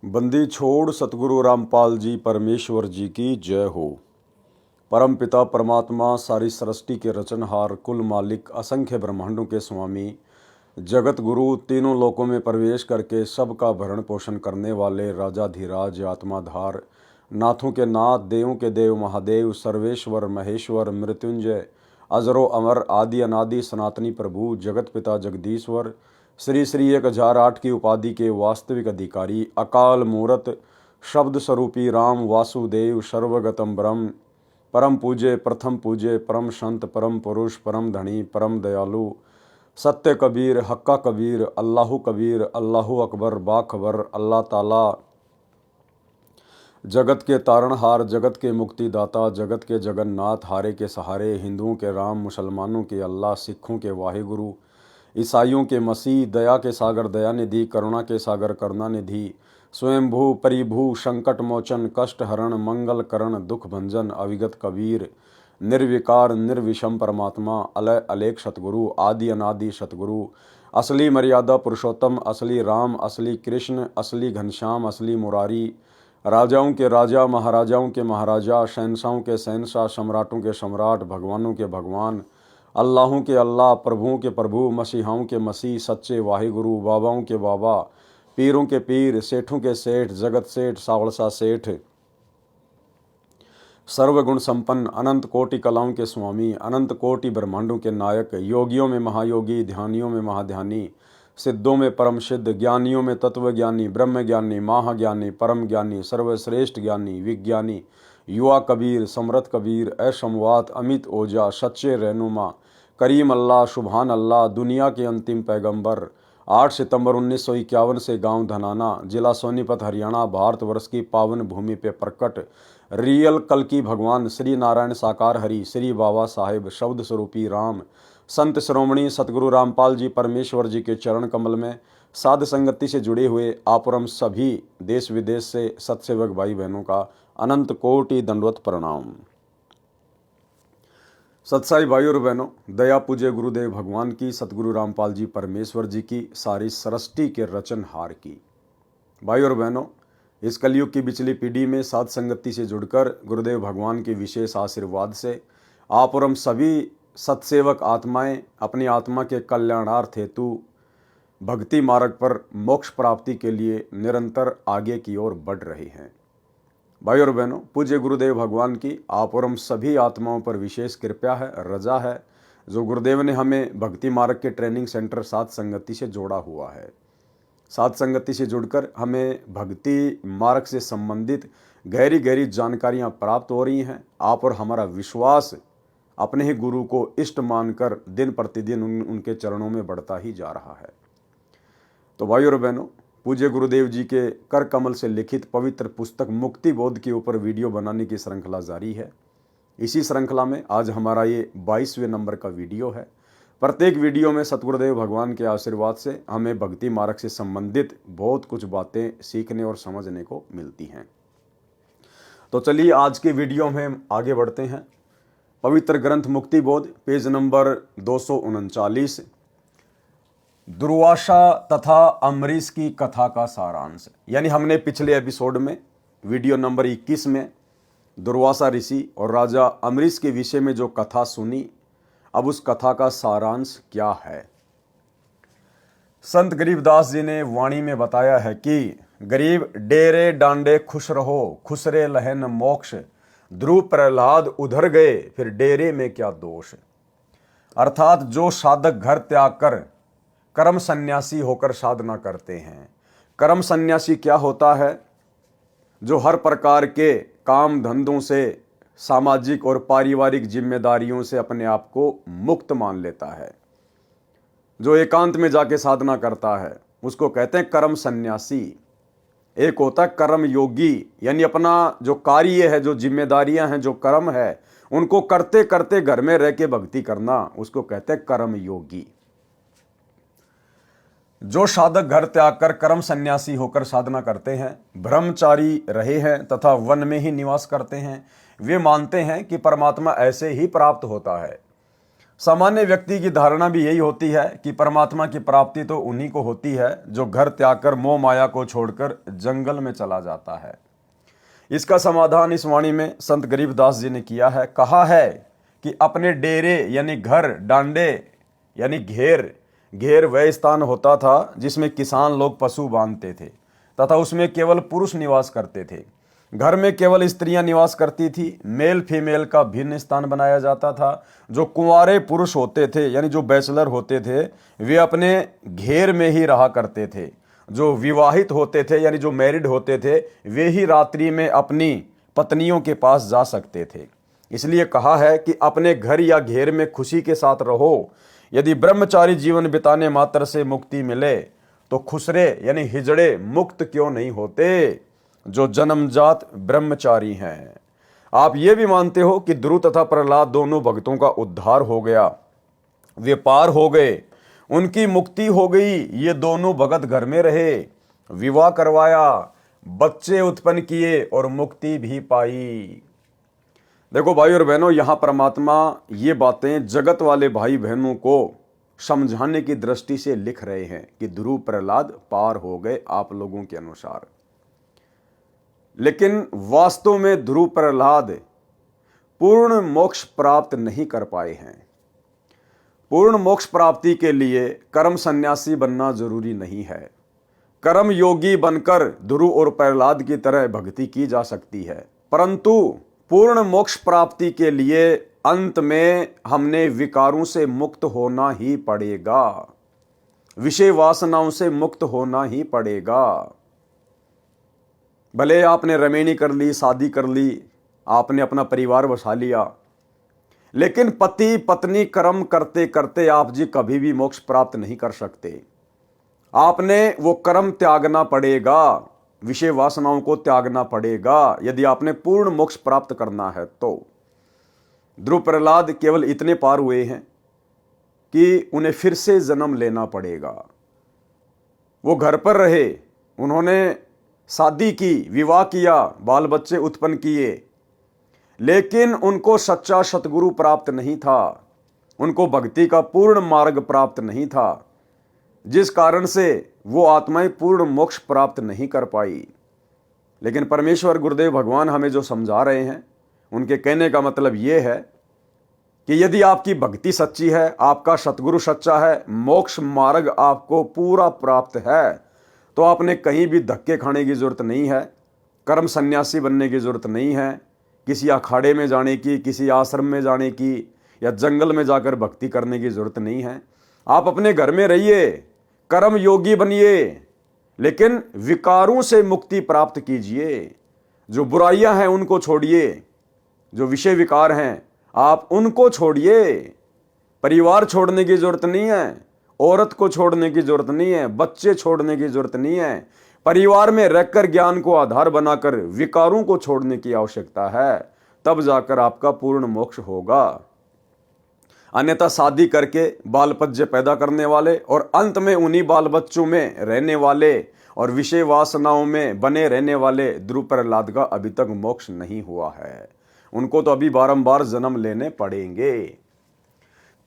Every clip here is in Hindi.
बंदी छोड़ सतगुरु रामपाल जी परमेश्वर जी की जय हो। परम पिता परमात्मा सारी सृष्टि के रचनहार कुल मालिक असंख्य ब्रह्मांडों के स्वामी जगत गुरु तीनों लोकों में प्रवेश करके सबका भरण पोषण करने वाले राजाधिराज आत्माधार नाथों के नाथ देवों के देव महादेव सर्वेश्वर महेश्वर मृत्युंजय अजरो अमर आदि अनादि सनातनी प्रभु जगत पिता जगदीश्वर श्री श्री 1008 की उपाधि के वास्तविक अधिकारी अकाल मूरत शब्द स्वरूपी राम वासुदेव सर्वगतम ब्रह्म परम पूज्य प्रथम पूज्य परम संत परम पुरुष परम धनी परम दयालु सत्य कबीर हक्का कबीर अल्लाहु अकबर बाखबर अल्लाह ताला जगत के तारणहार जगत के मुक्तिदाता जगत के जगन्नाथ हारे के सहारे हिंदुओं के राम मुसलमानों के अल्लाह सिखों के वाहिगुरु ईसाइयों के मसीह दया के सागर दयानिधि करुणा के सागर करुणानिधि स्वयंभू परिभू संकट मोचन कष्ट हरण मंगल करण दुख भंजन अविगत कबीर निर्विकार निर्विषम परमात्मा अलय अलेख सतगुरु आदि अनादि सतगुरु असली मर्यादा पुरुषोत्तम असली राम असली कृष्ण असली घनश्याम असली मुरारी राजाओं के राजा महाराजाओं के महाराजा शहंशाहों के शहंशाह सम्राटों के सम्राट भगवानों के भगवान अल्लाहों के अल्लाह प्रभुओं के प्रभु मसीहाओं के मसीह सच्चे वाहिगुरु बाबाओं के बाबा पीरों के पीर सेठों के सेठ जगत सेठ सावड़सा सेठ सर्वगुण संपन्न अनंत कोटि कलाओं के स्वामी अनंत कोटि ब्रह्मांडों के नायक योगियों में महायोगी ध्यानियों में महाध्यानी सिद्धों में परम सिद्ध ज्ञानियों में तत्वज्ञानी ब्रह्म ज्ञानी महाज्ञानी परम ज्ञानी सर्वश्रेष्ठ ज्ञानी विज्ञानी युवा कबीर समरथ कबीर असमवात अमित ओजा सच्चे रहनुमा करीम अल्लाह सुभान अल्लाह दुनिया के अंतिम पैगंबर 8 सितंबर 1951 से गांव धनाना जिला सोनीपत हरियाणा भारतवर्ष की पावन भूमि पे प्रकट रियल कल की भगवान श्री नारायण साकार हरि श्री बाबा साहेब शब्द स्वरूपी राम संत श्रोमणी सतगुरु रामपाल जी परमेश्वर जी के चरण कमल में साध संगति से जुड़े हुए आपरम सभी देश विदेश से सत्सेवक भाई बहनों का अनंत कोटि दंडवत प्रणाम। सत्साई भाई और बहनों, दया पूज्य गुरुदेव भगवान की सतगुरु रामपाल जी परमेश्वर जी की सारी सृष्टि के रचनहार की भाई और बहनों, इस कलयुग की बिचली पीढ़ी में साध संगति से जुड़कर गुरुदेव भगवान के विशेष आशीर्वाद से आप और हम सभी सत्सेवक आत्माएं अपनी आत्मा के कल्याणार्थ हेतु भक्ति मार्ग पर मोक्ष प्राप्ति के लिए निरंतर आगे की ओर बढ़ रही हैं। भाई और बहनों, पूज्य गुरुदेव भगवान की आप और हम सभी आत्माओं पर विशेष कृपा है रजा है जो गुरुदेव ने हमें भक्ति मार्ग के ट्रेनिंग सेंटर साध संगति से जोड़ा हुआ है। साध संगति से जुड़कर हमें भक्ति मार्ग से संबंधित गहरी गहरी जानकारियां प्राप्त हो रही हैं। आप और हमारा विश्वास अपने ही गुरु को इष्ट मानकर दिन प्रतिदिन उनके चरणों में बढ़ता ही जा रहा है। तो भाई और बहनों, पूज्य गुरुदेव जी के कर कमल से लिखित पवित्र पुस्तक मुक्ति बोध के ऊपर वीडियो बनाने की श्रृंखला जारी है। इसी श्रृंखला में आज हमारा ये 22वें नंबर का वीडियो है। प्रत्येक वीडियो में सतगुरुदेव भगवान के आशीर्वाद से हमें भक्ति मार्ग से संबंधित बहुत कुछ बातें सीखने और समझने को मिलती हैं। तो चलिए आज के वीडियो में हम आगे बढ़ते हैं। पवित्र ग्रंथ मुक्ति बोध पेज नंबर 239 दुर्वासा तथा अम्बरीश की कथा का सारांश। यानी हमने पिछले एपिसोड में वीडियो नंबर 21 में दुर्वासा ऋषि और राजा अम्बरीश के विषय में जो कथा सुनी, अब उस कथा का सारांश क्या है। संत गरीबदास जी ने वाणी में बताया है कि गरीब डेरे डांडे खुश रहो खुसरे लहन मोक्ष ध्रुव प्रहलाद उधर गए फिर डेरे में क्या दोष। अर्थात जो साधक घर त्याग कर कर्म सन्यासी होकर साधना करते हैं। कर्म सन्यासी क्या होता है? जो हर प्रकार के काम धंधों से सामाजिक और पारिवारिक जिम्मेदारियों से अपने आप को मुक्त मान लेता है, जो एकांत में जाके साधना करता है, उसको कहते हैं कर्म सन्यासी। एक होता है कर्म योगी, यानी अपना जो कार्य है, जो जिम्मेदारियां हैं, जो कर्म है, उनको करते करते घर में रह के भक्ति करना, उसको कहते हैं कर्म योगी। जो साधक घर त्याग कर कर्म सन्यासी होकर साधना करते हैं, ब्रह्मचारी रहे हैं तथा वन में ही निवास करते हैं, वे मानते हैं कि परमात्मा ऐसे ही प्राप्त होता है। सामान्य व्यक्ति की धारणा भी यही होती है कि परमात्मा की प्राप्ति तो उन्हीं को होती है जो घर त्याग कर मोह माया को छोड़कर जंगल में चला जाता है। इसका समाधान इस वाणी में संत गरीबदास जी ने किया है। कहा है कि अपने डेरे यानी घर, डांडे यानी घेर, घेर वह स्थान होता था जिसमें किसान लोग पशु बांधते थे तथा उसमें केवल पुरुष निवास करते थे। घर में केवल स्त्रियां निवास करती थी। मेल फीमेल का भिन्न स्थान बनाया जाता था। जो कुंवारे पुरुष होते थे यानी जो बैचलर होते थे वे अपने घेर में ही रहा करते थे। जो विवाहित होते थे यानी जो मैरिड होते थे वे ही रात्रि में अपनी पत्नियों के पास जा सकते थे। इसलिए कहा है कि अपने घर या घेर में खुशी के साथ रहो। यदि ब्रह्मचारी जीवन बिताने मात्र से मुक्ति मिले तो खुसरे यानी हिजड़े मुक्त क्यों नहीं होते जो जन्मजात ब्रह्मचारी हैं। आप ये भी मानते हो कि ध्रुव तथा प्रहलाद दोनों भक्तों का उद्धार हो गया, वे पार हो गए, उनकी मुक्ति हो गई। ये दोनों भगत घर में रहे, विवाह करवाया, बच्चे उत्पन्न किए और मुक्ति भी पाई। देखो भाई और बहनों, यहां परमात्मा ये बातें जगत वाले भाई बहनों को समझाने की दृष्टि से लिख रहे हैं कि ध्रुव प्रहलाद पार हो गए आप लोगों के अनुसार। लेकिन वास्तव में ध्रुव प्रहलाद पूर्ण मोक्ष प्राप्त नहीं कर पाए हैं। पूर्ण मोक्ष प्राप्ति के लिए कर्म सन्यासी बनना जरूरी नहीं है। कर्म योगी बनकर ध्रुव और प्रहलाद की तरह भक्ति की जा सकती है, परंतु पूर्ण मोक्ष प्राप्ति के लिए अंत में हमने विकारों से मुक्त होना ही पड़ेगा, विषय वासनाओं से मुक्त होना ही पड़ेगा। भले आपने रमेणी कर ली, शादी कर ली, आपने अपना परिवार बसा लिया, लेकिन पति पत्नी कर्म करते करते आप जी कभी भी मोक्ष प्राप्त नहीं कर सकते। आपने वो कर्म त्यागना पड़ेगा, विषय वासनाओं को त्यागना पड़ेगा यदि आपने पूर्ण मोक्ष प्राप्त करना है तो। ध्रुव प्रहलाद केवल इतने पार हुए हैं कि उन्हें फिर से जन्म लेना पड़ेगा। वो घर पर रहे, उन्होंने शादी की, विवाह किया, बाल बच्चे उत्पन्न किए, लेकिन उनको सच्चा सतगुरु प्राप्त नहीं था, उनको भक्ति का पूर्ण मार्ग प्राप्त नहीं था, जिस कारण से वो आत्माएं पूर्ण मोक्ष प्राप्त नहीं कर पाई। लेकिन परमेश्वर गुरुदेव भगवान हमें जो समझा रहे हैं, उनके कहने का मतलब ये है कि यदि आपकी भक्ति सच्ची है, आपका सतगुरु सच्चा है, मोक्ष मार्ग आपको पूरा प्राप्त है, तो आपने कहीं भी धक्के खाने की जरूरत नहीं है, कर्म सन्यासी बनने की जरूरत नहीं है, किसी अखाड़े में जाने की, किसी आश्रम में जाने की या जंगल में जाकर भक्ति करने की जरूरत नहीं है। आप अपने घर में रहिए, कर्म योगी बनिए, लेकिन विकारों से मुक्ति प्राप्त कीजिए। जो बुराइयां हैं उनको छोड़िए, जो विषय विकार हैं आप उनको छोड़िए। परिवार छोड़ने की जरूरत नहीं है, औरत को छोड़ने की जरूरत नहीं है, बच्चे छोड़ने की जरूरत नहीं है। परिवार में रहकर ज्ञान को आधार बनाकर विकारों को छोड़ने की आवश्यकता है, तब जाकर आपका पूर्ण मोक्ष होगा। अन्यथा शादी करके बाल बच्चे पैदा करने वाले और अंत में उन्हीं बाल बच्चों में रहने वाले और विषय वासनाओं में बने रहने वाले ध्रुव प्रहलाद का अभी तक मोक्ष नहीं हुआ है। उनको तो अभी बारंबार जन्म लेने पड़ेंगे।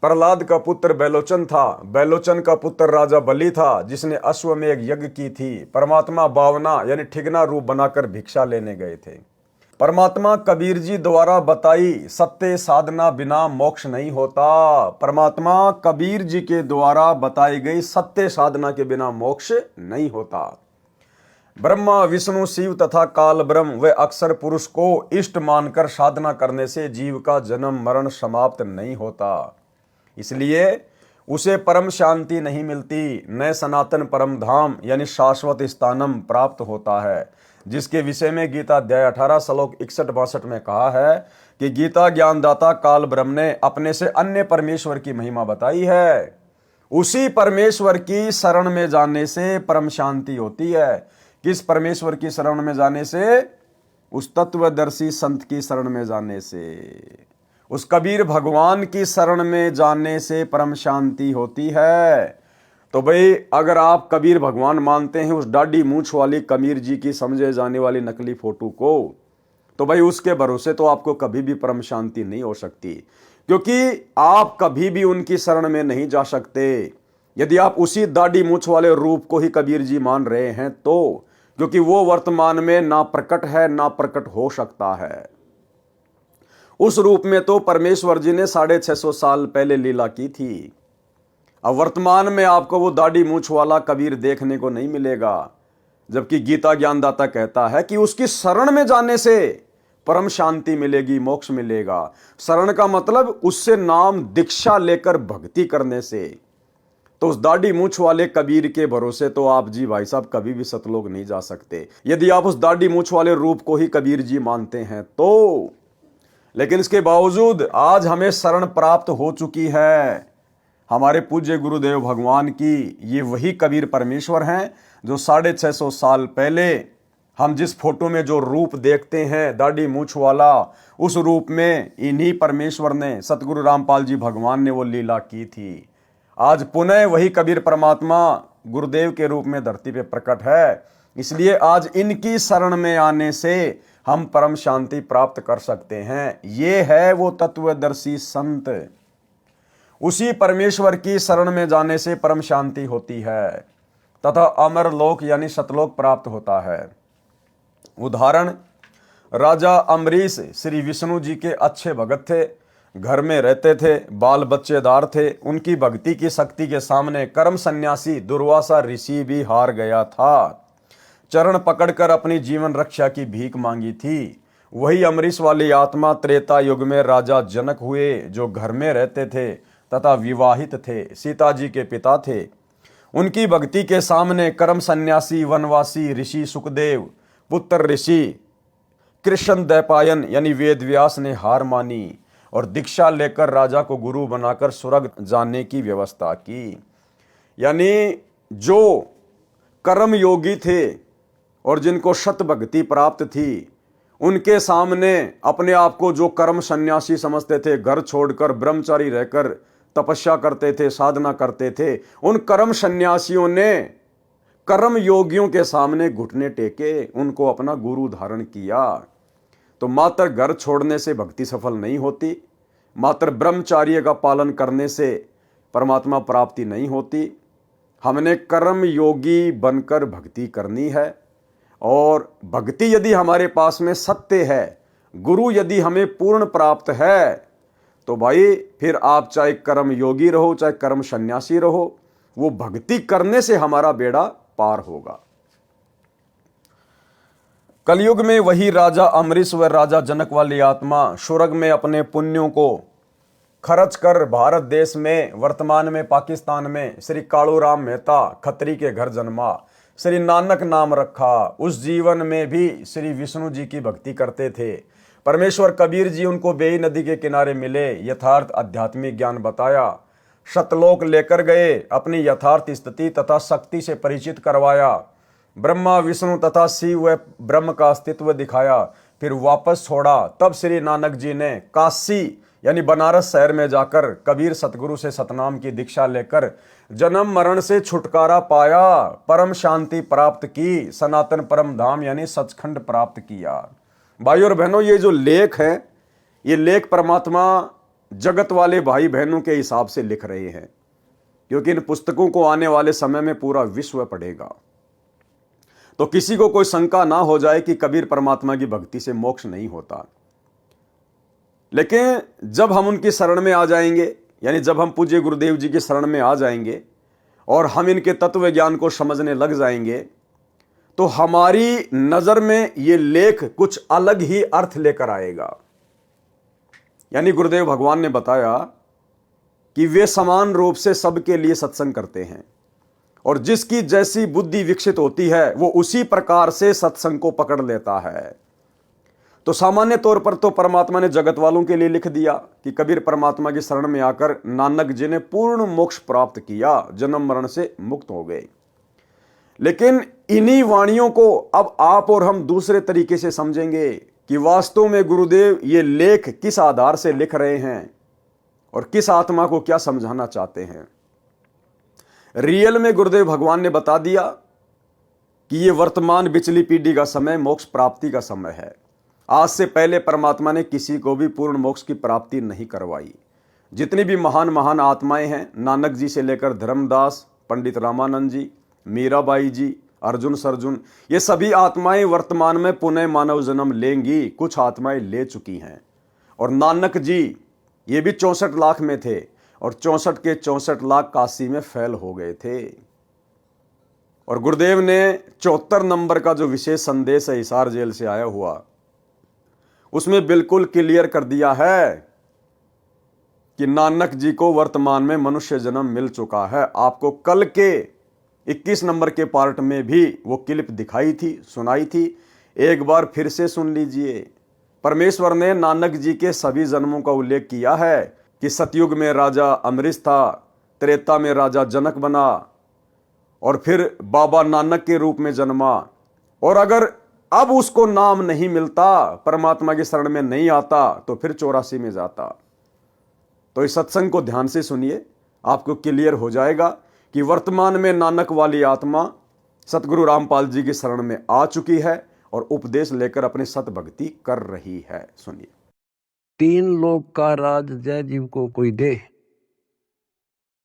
प्रहलाद का पुत्र बैलोचन था, बैलोचन का पुत्र राजा बलि था, जिसने अश्वमेध यज्ञ की थी। परमात्मा बावना यानी ठिगना रूप बनाकर भिक्षा लेने गए थे। परमात्मा कबीर जी द्वारा बताई सत्य साधना बिना मोक्ष नहीं होता। परमात्मा कबीर जी के द्वारा बताई गई सत्य साधना के बिना मोक्ष नहीं होता। ब्रह्मा विष्णु शिव तथा काल ब्रह्म व अक्षर पुरुष को इष्ट मानकर साधना करने से जीव का जन्म मरण समाप्त नहीं होता। इसलिए उसे परम शांति नहीं मिलती, न सनातन परम धाम यानी शाश्वत स्थानम प्राप्त होता है, जिसके विषय में गीता अध्याय 18 श्लोक 61-62 में कहा है कि गीता ज्ञानदाता काल ब्रह्म ने अपने से अन्य परमेश्वर की महिमा बताई है। उसी परमेश्वर की शरण में जाने से परम शांति होती है। किस परमेश्वर की शरण में जाने से? उस तत्वदर्शी संत की शरण में जाने से, उस कबीर भगवान की शरण में जाने से परम शांति होती है। तो भाई अगर आप कबीर भगवान मानते हैं उस डाढ़ी मूंछ वाली कबीर जी की समझे जाने वाली नकली फोटो को, तो भाई उसके भरोसे तो आपको कभी भी परम शांति नहीं हो सकती। क्योंकि आप कभी भी उनकी शरण में नहीं जा सकते यदि आप उसी दाढ़ी मूछ वाले रूप को ही कबीर जी मान रहे हैं तो, क्योंकि वो वर्तमान में ना प्रकट है ना प्रकट हो सकता है। उस रूप में तो परमेश्वर जी ने 650 साल पहले लीला की थी। अब वर्तमान में आपको वो दाढ़ी मूछ वाला कबीर देखने को नहीं मिलेगा, जबकि गीता ज्ञानदाता कहता है कि उसकी शरण में जाने से परम शांति मिलेगी, मोक्ष मिलेगा। शरण का मतलब उससे नाम दीक्षा लेकर भक्ति करने से। तो उस दाढ़ी मूछ वाले कबीर के भरोसे तो आप जी भाई साहब कभी भी सतलोक नहीं जा सकते यदि आप उस दाढ़ी मूछ वाले रूप को ही कबीर जी मानते हैं तो। लेकिन इसके बावजूद आज हमें शरण प्राप्त हो चुकी है हमारे पूज्य गुरुदेव भगवान की। ये वही कबीर परमेश्वर हैं जो 650 साल पहले हम जिस फोटो में जो रूप देखते हैं दाढ़ी मूछ वाला, उस रूप में इन्हीं परमेश्वर ने, सतगुरु रामपाल जी भगवान ने वो लीला की थी। आज पुनः वही कबीर परमात्मा गुरुदेव के रूप में धरती पे प्रकट है। इसलिए आज इनकी शरण में आने से हम परम शांति प्राप्त कर सकते हैं। ये है वो तत्वदर्शी संत। उसी परमेश्वर की शरण में जाने से परम शांति होती है तथा अमर लोक यानी सतलोक प्राप्त होता है। उदाहरण, राजा अम्बरीश श्री विष्णु जी के अच्छे भगत थे, घर में रहते थे, बाल बच्चेदार थे। उनकी भक्ति की शक्ति के सामने कर्म सन्यासी दुर्वासा ऋषि भी हार गया था। चरण पकड़कर अपनी जीवन रक्षा की भीख मांगी थी। वही अम्बरीश वाली आत्मा त्रेता युग में राजा जनक हुए, जो घर में रहते थे तथा विवाहित थे, सीता जी के पिता थे। उनकी भक्ति के सामने कर्म सन्यासी वनवासी ऋषि सुखदेव, पुत्र ऋषि कृष्ण दैपायन यानी वेद व्यास ने हार मानी और दीक्षा लेकर राजा को गुरु बनाकर स्वर्ग जाने की व्यवस्था की। यानी जो कर्म योगी थे और जिनको शत भक्ति प्राप्त थी, उनके सामने अपने आप को जो कर्म सन्यासी समझते थे, घर छोड़कर ब्रह्मचारी रहकर तपस्या करते थे, साधना करते थे, उन कर्म सन्यासियों ने कर्म योगियों के सामने घुटने टेके, उनको अपना गुरु धारण किया। तो मात्र घर छोड़ने से भक्ति सफल नहीं होती, मात्र ब्रह्मचार्य का पालन करने से परमात्मा प्राप्ति नहीं होती। हमने कर्म योगी बनकर भक्ति करनी है। और भक्ति यदि हमारे पास में सत्य है, गुरु यदि हमें पूर्ण प्राप्त है, तो भाई फिर आप चाहे कर्म योगी रहो चाहे कर्म सन्यासी रहो, वो भक्ति करने से हमारा बेड़ा पार होगा। कलयुग में वही राजा अम्बरीश व राजा जनक वाली आत्मा स्वर्ग में अपने पुण्यों को खर्च कर भारत देश में, वर्तमान में पाकिस्तान में श्री कालूराम मेहता खत्री के घर जन्मा, श्री नानक नाम रखा। उस जीवन में भी श्री विष्णु जी की भक्ति करते थे। परमेश्वर कबीर जी उनको बेई नदी के किनारे मिले, यथार्थ आध्यात्मिक ज्ञान बताया, सतलोक लेकर गए, अपनी यथार्थ स्थिति तथा शक्ति से परिचित करवाया, ब्रह्मा विष्णु तथा शिव व ब्रह्म का अस्तित्व दिखाया, फिर वापस छोड़ा। तब श्री नानक जी ने काशी यानी बनारस शहर में जाकर कबीर सतगुरु से सतनाम की दीक्षा लेकर जन्म मरण से छुटकारा पाया, परम शांति प्राप्त की, सनातन परम धाम यानी सचखंड प्राप्त किया। भाई और बहनों, ये जो लेख है, ये लेख परमात्मा जगत वाले भाई बहनों के हिसाब से लिख रहे हैं, क्योंकि इन पुस्तकों को आने वाले समय में पूरा विश्व पढ़ेगा। तो किसी को कोई शंका ना हो जाए कि कबीर परमात्मा की भक्ति से मोक्ष नहीं होता। लेकिन जब हम उनकी शरण में आ जाएंगे, यानी जब हम पूज्य गुरुदेव जी की शरण में आ जाएंगे और हम इनके तत्व ज्ञान को समझने लग जाएंगे, तो हमारी नजर में ये लेख कुछ अलग ही अर्थ लेकर आएगा। यानी गुरुदेव भगवान ने बताया कि वे समान रूप से सबके लिए सत्संग करते हैं और जिसकी जैसी बुद्धि विकसित होती है वो उसी प्रकार से सत्संग को पकड़ लेता है। तो सामान्य तौर पर तो परमात्मा ने जगत वालों के लिए लिख दिया कि कबीर परमात्मा की शरण में आकर नानक जी ने पूर्ण मोक्ष प्राप्त किया, जन्म मरण से मुक्त हो गए। लेकिन इन्हीं वाणियों को अब आप और हम दूसरे तरीके से समझेंगे कि वास्तव में गुरुदेव ये लेख किस आधार से लिख रहे हैं और किस आत्मा को क्या समझाना चाहते हैं। रियल में गुरुदेव भगवान ने बता दिया कि ये वर्तमान बिचली पीढ़ी का समय मोक्ष प्राप्ति का समय है। आज से पहले परमात्मा ने किसी को भी पूर्ण मोक्ष की प्राप्ति नहीं करवाई। जितनी भी महान महान आत्माएं हैं, नानक जी से लेकर धर्मदास, पंडित रामानंद जी, मीराबाई जी, अर्जुन सरजुन, ये सभी आत्माएं वर्तमान में पुनः मानव जन्म लेंगी। कुछ आत्माएं ले चुकी हैं। और नानक जी ये भी 64 लाख में थे और 64 के 64 लाख काशी में फैल हो गए थे। और गुरुदेव ने 74 नंबर का जो विशेष संदेश है हिसार जेल से आया हुआ, उसमें बिल्कुल क्लियर कर दिया है कि नानक जी को वर्तमान में मनुष्य जन्म मिल चुका है। आपको कल के 21 नंबर के पार्ट में भी वो क्लिप दिखाई थी, सुनाई थी, एक बार फिर से सुन लीजिए। परमेश्वर ने नानक जी के सभी जन्मों का उल्लेख किया है कि सतयुग में राजा अमरीश था, त्रेता में राजा जनक बना और फिर बाबा नानक के रूप में जन्मा। और अगर अब उसको नाम नहीं मिलता, परमात्मा की शरण में नहीं आता, तो फिर 84 में जाता। तो इस सत्संग को ध्यान से सुनिए, आपको क्लियर हो जाएगा कि वर्तमान में नानक वाली आत्मा सतगुरु रामपाल जी की शरण में आ चुकी है और उपदेश लेकर अपनी सत भक्ति कर रही है। सुनिए। 3 लोक का राज जय जीव को कोई दे,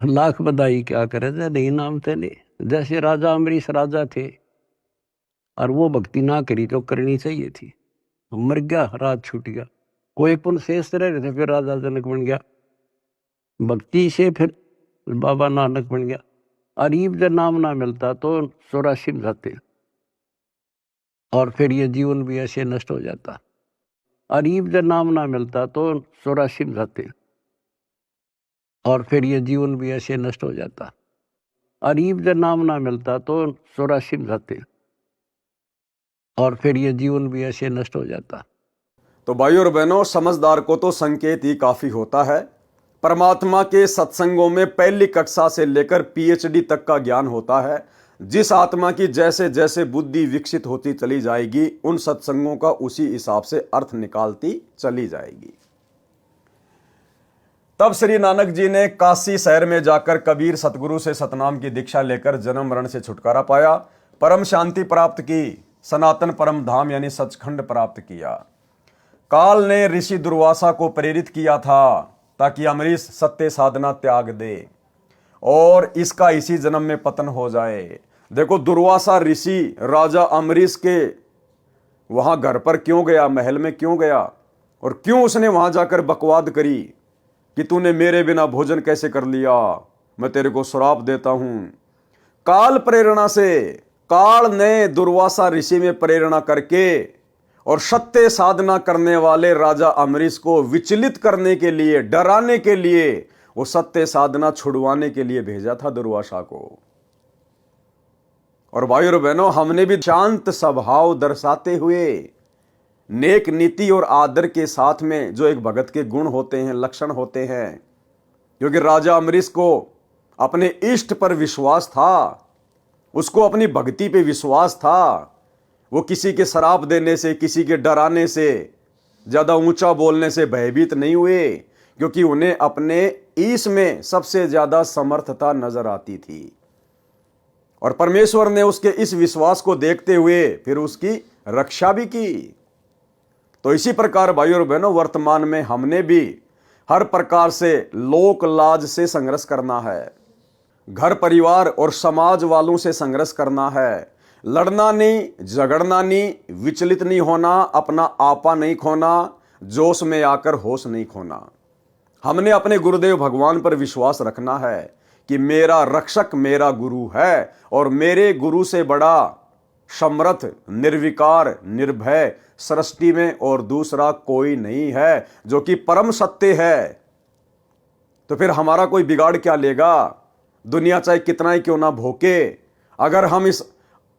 लाख बधाई क्या करे जय नहीं नाम थे नहीं। जैसे राजा अमरीश राजा थे और वो भक्ति ना करी तो करनी चाहिए थी, मर गया, राज छूट गया। कोई पुण्य शेष रह रहे थे, फिर राजा जनक बन गया, भक्ति से फिर बाबा नानक बन गया। अरीब जब नाम ना मिलता तो 84 में जाते और फिर ये जीवन भी ऐसे नष्ट हो जाता। अरीब जब नाम ना मिलता तो 84 में जाते और फिर ये जीवन भी ऐसे नष्ट हो जाता। अरीब जब नाम ना मिलता तो 84 में जाते और फिर ये जीवन भी ऐसे नष्ट हो जाता। तो भाइयों और बहनों, समझदार को तो संकेत ही काफी होता है। परमात्मा के सत्संगों में पहली कक्षा से लेकर पीएचडी तक का ज्ञान होता है। जिस आत्मा की जैसे जैसे बुद्धि विकसित होती चली जाएगी, उन सत्संगों का उसी हिसाब से अर्थ निकालती चली जाएगी। तब श्री नानक जी ने काशी शहर में जाकर कबीर सतगुरु से सतनाम की दीक्षा लेकर जन्म मरण से छुटकारा पाया, परम शांति प्राप्त की, सनातन परम धाम यानी सचखंड प्राप्त किया। काल ने ऋषि दुर्वासा को प्रेरित किया था ताकि अमरीश सत्य साधना त्याग दे और इसका इसी जन्म में पतन हो जाए। देखो, दुर्वासा ऋषि राजा अमरीश के वहां घर पर क्यों गया, महल में क्यों गया और क्यों उसने वहां जाकर बकवाद करी कि तूने मेरे बिना भोजन कैसे कर लिया, मैं तेरे को श्राप देता हूं। काल प्रेरणा से, काल ने दुर्वासा ऋषि में प्रेरणा करके और सत्य साधना करने वाले राजा अमरीश को विचलित करने के लिए, डराने के लिए, वो सत्य साधना छुड़वाने के लिए भेजा था दुर्वासा को। और भाइयों और बहनों, हमने भी शांत स्वभाव दर्शाते हुए, नेक नीति और आदर के साथ में जो एक भगत के गुण होते हैं, लक्षण होते हैं, क्योंकि राजा अमरीश को अपने इष्ट पर विश्वास था, उसको अपनी भक्ति पे विश्वास था। वो किसी के शराप देने से, किसी के डराने से, ज्यादा ऊंचा बोलने से भयभीत नहीं हुए, क्योंकि उन्हें अपने ईश में सबसे ज्यादा समर्थता नजर आती थी। और परमेश्वर ने उसके इस विश्वास को देखते हुए फिर उसकी रक्षा भी की। तो इसी प्रकार भाइयों और बहनों, वर्तमान में हमने भी हर प्रकार से लोक लाज से संघर्ष करना है, घर परिवार और समाज वालों से संघर्ष करना है। लड़ना नहीं, झगड़ना नहीं, विचलित नहीं होना, अपना आपा नहीं खोना, जोश में आकर होश नहीं खोना। हमने अपने गुरुदेव भगवान पर विश्वास रखना है कि मेरा रक्षक मेरा गुरु है और मेरे गुरु से बड़ा समर्थ, निर्विकार, निर्भय सृष्टि में और दूसरा कोई नहीं है, जो कि परम सत्य है। तो फिर हमारा कोई बिगाड़ क्या लेगा? दुनिया चाहे कितना ही क्यों ना भोके, अगर हम इस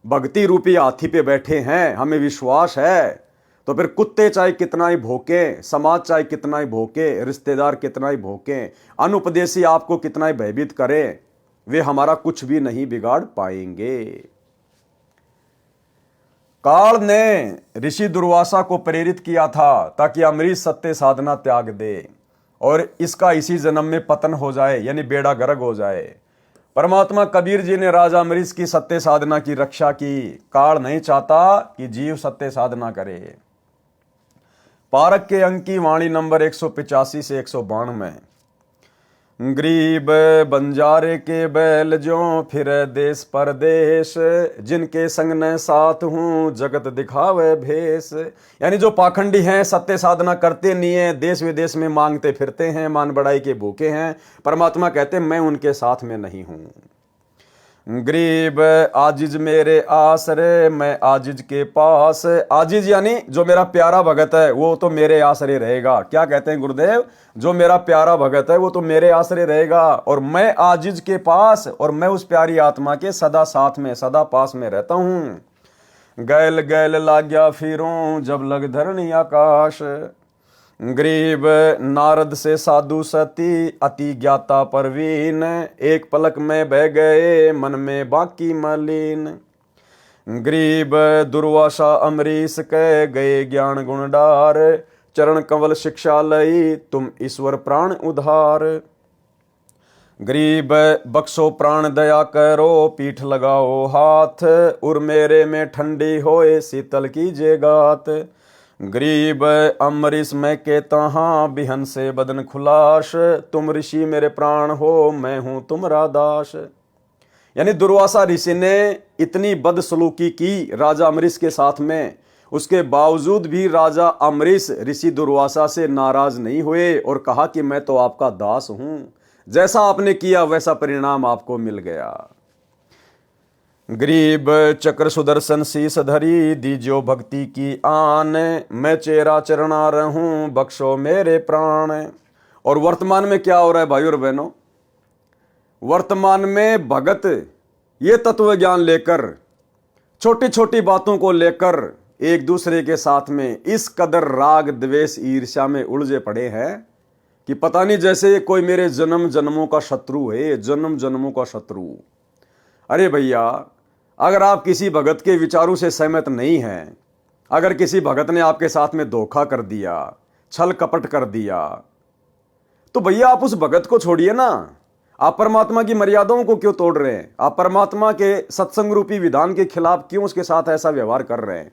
भक्ति रूपी हाथी पे बैठे हैं, हमें विश्वास है, तो फिर कुत्ते चाहे कितना ही भौंके, समाज चाहे कितना ही भौंके, रिश्तेदार कितना ही भौंके, अनुपदेशी आपको कितना ही भयभीत करें, वे हमारा कुछ भी नहीं बिगाड़ पाएंगे। काल ने ऋषि दुर्वासा को प्रेरित किया था ताकि अमरीश सत्य साधना त्याग दे और इसका इसी जन्म में पतन हो जाए, यानी बेड़ा गर्क हो जाए। परमात्मा कबीर जी ने राजा अमरीश की सत्य साधना की रक्षा की। काल नहीं चाहता कि जीव सत्य साधना करे। पारक के अंक की वाणी नंबर 185 से 192 में गरीब बंजारे के बैल ज्यों फिरे देश परदेश, जिनके संग न साथ हूँ जगत दिखावे भेष। यानी जो पाखंडी हैं, सत्य साधना करते नहीं है, देश विदेश में मांगते फिरते हैं, मान बढ़ाई के भूखे हैं, परमात्मा कहते मैं उनके साथ में नहीं हूँ। गरीब आजिज मेरे आसरे, मैं आजिज के पास। आजिज यानी जो मेरा प्यारा भगत है वो तो मेरे आसरे रहेगा। क्या कहते हैं गुरुदेव? जो मेरा प्यारा भगत है वो तो मेरे आसरे रहेगा, और मैं आजिज के पास, और मैं उस प्यारी आत्मा के सदा साथ में, सदा पास में रहता हूं। गैल गैल लाग्या फिरूं जब लग धरणी आकाश। गरीब नारद से साधु सती, अति ज्ञाता परवीन, एक पलक में बह गए मन में बाकी मलिन। गरीब दुर्वासा अमरीश कह गए ज्ञान गुण डार, चरण कंवल शिक्षा लई तुम ईश्वर प्राण उधार। गरीब बख्शो प्राण दया करो, पीठ लगाओ हाथ, उर मेरे में ठंडी होए शीतल कीजिए गात। गरीब अमरीश मैं कहता हाँ बिहन से बदन खुलाश, तुम ऋषि मेरे प्राण हो मैं हूं तुम्हारा दास। यानी दुर्वासा ऋषि ने इतनी बदसलूकी की राजा अमरीश के साथ में, उसके बावजूद भी राजा अमरीश ऋषि दुर्वासा से नाराज नहीं हुए और कहा कि मैं तो आपका दास हूं, जैसा आपने किया वैसा परिणाम आपको मिल गया। गरीब चक्र सुदर्शन शीस धरी, दीजो भक्ति की आन, मैं चेरा चरणा रहूं बख्शो मेरे प्राण। और वर्तमान में क्या हो रहा है भाई और बहनों? वर्तमान में भगत ये तत्व ज्ञान लेकर, छोटी छोटी बातों को लेकर एक दूसरे के साथ में इस कदर राग द्वेष ईर्ष्या में उलझे पड़े हैं कि पता नहीं जैसे कोई मेरे जन्म जन्मों का शत्रु है, जन्म जन्मों का शत्रु। अरे भैया, अगर आप किसी भगत के विचारों से सहमत नहीं हैं, अगर किसी भगत ने आपके साथ में धोखा कर दिया, छल कपट कर दिया, तो भैया आप उस भगत को छोड़िए ना। आप परमात्मा की मर्यादाओं को क्यों तोड़ रहे हैं? आप परमात्मा के सत्संग रूपी विधान के खिलाफ क्यों उसके साथ ऐसा व्यवहार कर रहे हैं?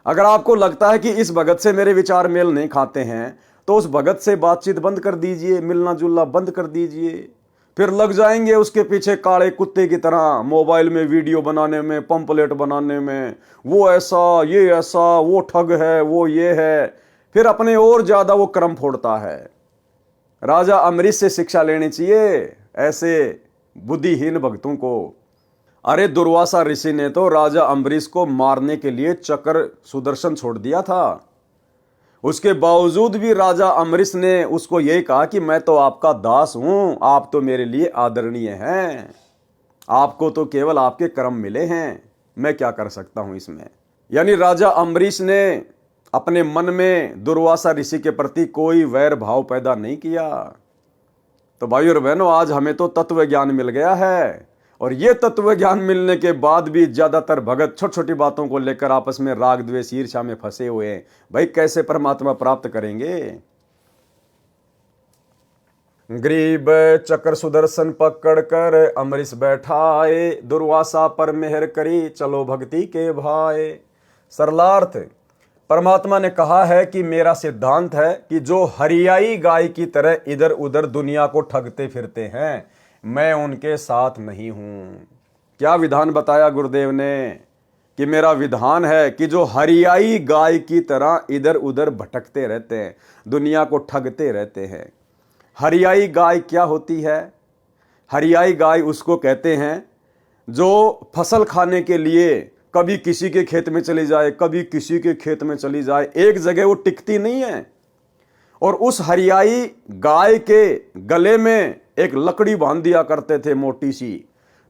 अगर आपको लगता है कि इस भगत से मेरे विचार मेल नहीं खाते हैं, तो उस भगत से बातचीत बंद कर दीजिए, मिलना जुलना बंद कर दीजिए। फिर लग जाएंगे उसके पीछे काले कुत्ते की तरह मोबाइल में वीडियो बनाने में, पंपलेट बनाने में, वो ऐसा ये ऐसा, वो ठग है, वो ये है, फिर अपने और ज्यादा वो क्रम फोड़ता है। राजा अमरीश से शिक्षा लेनी चाहिए ऐसे बुद्धिहीन भक्तों को। अरे दुर्वासा ऋषि ने तो राजा अम्बरीश को मारने के लिए चक्र सुदर्शन छोड़ दिया था, उसके बावजूद भी राजा अमरीश ने उसको यही कहा कि मैं तो आपका दास हूं, आप तो मेरे लिए आदरणीय हैं, आपको तो केवल आपके कर्म मिले हैं, मैं क्या कर सकता हूं इसमें। यानी राजा अम्बरीश ने अपने मन में दुर्वासा ऋषि के प्रति कोई वैर भाव पैदा नहीं किया। तो भाई और बहनों, आज हमें तो तत्व ज्ञान मिल गया है, और ये तत्व ज्ञान मिलने के बाद भी ज्यादातर भगत छोटी छोटी बातों को लेकर आपस में राग द्वेष ईर्ष्या में फंसे हुए हैं। भाई कैसे परमात्मा प्राप्त करेंगे? गरीब चक्र सुदर्शन पकड़ कर अमरीश बैठाए, दुर्वासा पर मेहर करी चलो भक्ति के भाई। सरलार्थ, परमात्मा ने कहा है कि मेरा सिद्धांत है कि जो हरियाई गाय की तरह इधर उधर दुनिया को ठगते फिरते हैं, मैं उनके साथ नहीं हूं। क्या विधान बताया गुरुदेव ने? कि मेरा विधान है कि जो हरियाई गाय की तरह इधर उधर भटकते रहते हैं, दुनिया को ठगते रहते हैं। हरियाई गाय क्या होती है? हरियाई गाय उसको कहते हैं जो फसल खाने के लिए कभी किसी के खेत में चली जाए, कभी किसी के खेत में चली जाए, एक जगह वो टिकती नहीं है। और उस हरियाई गाय के गले में एक लकड़ी बांध दिया करते थे मोटी सी,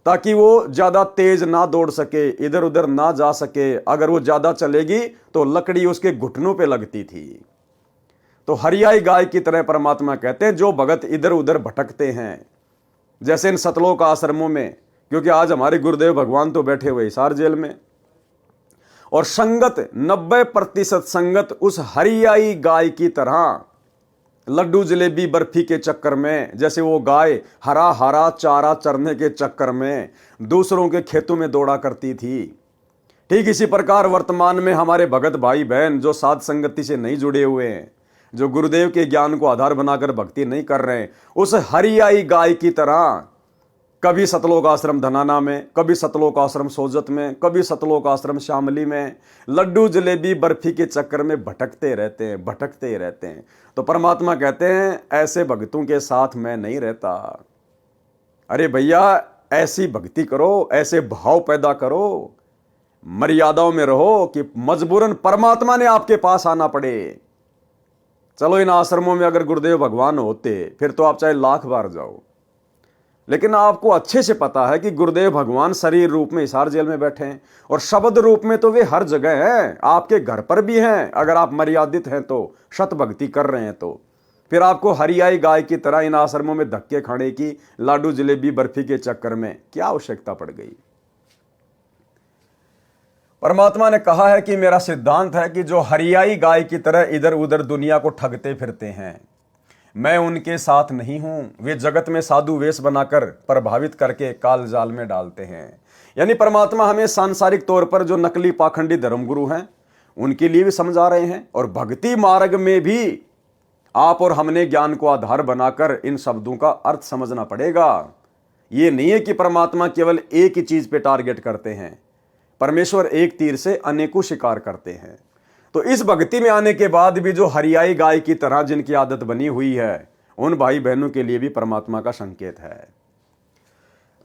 ताकि वो ज्यादा तेज ना दौड़ सके, इधर उधर ना जा सके। अगर वो ज्यादा चलेगी तो लकड़ी उसके घुटनों पे लगती थी। तो हरियाई गाय की तरह परमात्मा कहते हैं जो भगत इधर उधर भटकते हैं, जैसे इन सतलोक आश्रमों में, क्योंकि आज हमारे गुरुदेव भगवान तो बैठे हुए हिसार जेल में, और संगत 90% संगत उस हरियाई गाय की तरह लड्डू जलेबी बर्फी के चक्कर में, जैसे वो गाय हरा हरा चारा चरने के चक्कर में दूसरों के खेतों में दौड़ा करती थी, ठीक इसी प्रकार वर्तमान में हमारे भगत भाई बहन जो साध संगति से नहीं जुड़े हुए हैं, जो गुरुदेव के ज्ञान को आधार बनाकर भक्ति नहीं कर रहे हैं, उस हरियाई गाय की तरह कभी सतलोक आश्रम धनाना में, कभी सतलोक आश्रम सोजत में, कभी सतलोक आश्रम शामली में लड्डू जलेबी बर्फी के चक्कर में भटकते रहते हैं। तो परमात्मा कहते हैं ऐसे भक्तों के साथ मैं नहीं रहता। अरे भैया, ऐसी भक्ति करो, ऐसे भाव पैदा करो, मर्यादाओं में रहो कि मजबूरन परमात्मा ने आपके पास आना पड़े। चलो इन आश्रमों में अगर गुरुदेव भगवान होते फिर तो आप चाहे लाख बार जाओ, लेकिन आपको अच्छे से पता है कि गुरुदेव भगवान शरीर रूप में हिसार जेल में बैठे हैं और शब्द रूप में तो वे हर जगह हैं, आपके घर पर भी हैं। अगर आप मर्यादित हैं तो, शत भक्ति कर रहे हैं तो फिर आपको हरियाई गाय की तरह इन आश्रमों में धक्के खाने की, लाडू जलेबी बर्फी के चक्कर में क्या आवश्यकता पड़ गई। परमात्मा ने कहा है कि मेरा सिद्धांत है कि जो हरियाई गाय की तरह इधर उधर दुनिया को ठगते फिरते हैं, मैं उनके साथ नहीं हूं। वे जगत में साधु वेश बनाकर प्रभावित करके काल जाल में डालते हैं। यानी परमात्मा हमें सांसारिक तौर पर जो नकली पाखंडी धर्मगुरु हैं उनके लिए भी समझा रहे हैं, और भक्ति मार्ग में भी आप और हमने ज्ञान को आधार बनाकर इन शब्दों का अर्थ समझना पड़ेगा। ये नहीं है कि परमात्मा केवल एक ही चीज पे टारगेट करते हैं, परमेश्वर एक तीर से अनेकों शिकार करते हैं। तो इस भक्ति में आने के बाद भी जो हरियाई गाय की तरह जिनकी आदत बनी हुई है, उन भाई बहनों के लिए भी परमात्मा का संकेत है।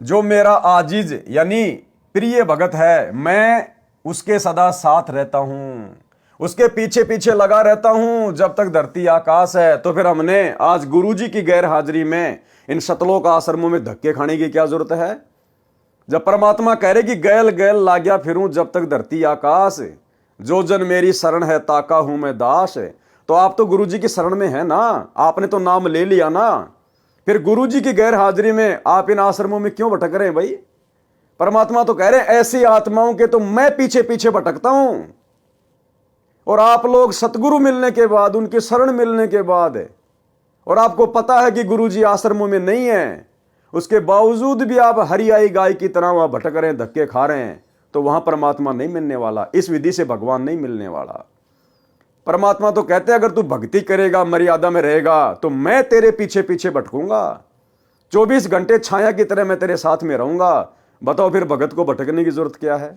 जो मेरा आजीज यानी प्रिय भगत है, मैं उसके सदा साथ रहता हूं, उसके पीछे पीछे लगा रहता हूं जब तक धरती आकाश है। तो फिर हमने आज गुरुजी की गैर हाजिरी में इन सतलोक आश्रमों में धक्के खाने की क्या जरूरत है, जब परमात्मा कह रहे कि गैल गैल लाग्या फिरूं जब तक धरती आकाश, जो जन मेरी शरण है ताका हूं मैं दास। तो आप तो गुरुजी की शरण में है ना, आपने तो नाम ले लिया ना, फिर गुरुजी की गैर हाजिरी में आप इन आश्रमों में क्यों भटक रहे हैं भाई। परमात्मा तो कह रहे हैं ऐसी आत्माओं के तो मैं पीछे पीछे भटकता हूं, और आप लोग सतगुरु मिलने के बाद, उनकी शरण मिलने के बाद, और आपको पता है कि गुरुजी आश्रमों में नहीं है, उसके बावजूद भी आप हरियाई गाय की तरह वहां भटक रहे हैं, धक्के खा रहे हैं, तो वहां परमात्मा नहीं मिलने वाला, इस विधि से भगवान नहीं मिलने वाला। परमात्मा तो कहते हैं अगर तू भक्ति करेगा, मर्यादा में रहेगा, तो मैं तेरे पीछे पीछे भटकूंगा, 24 घंटे छाया की तरह मैं तेरे साथ में रहूंगा। बताओ फिर भगत को भटकने की जरूरत क्या है।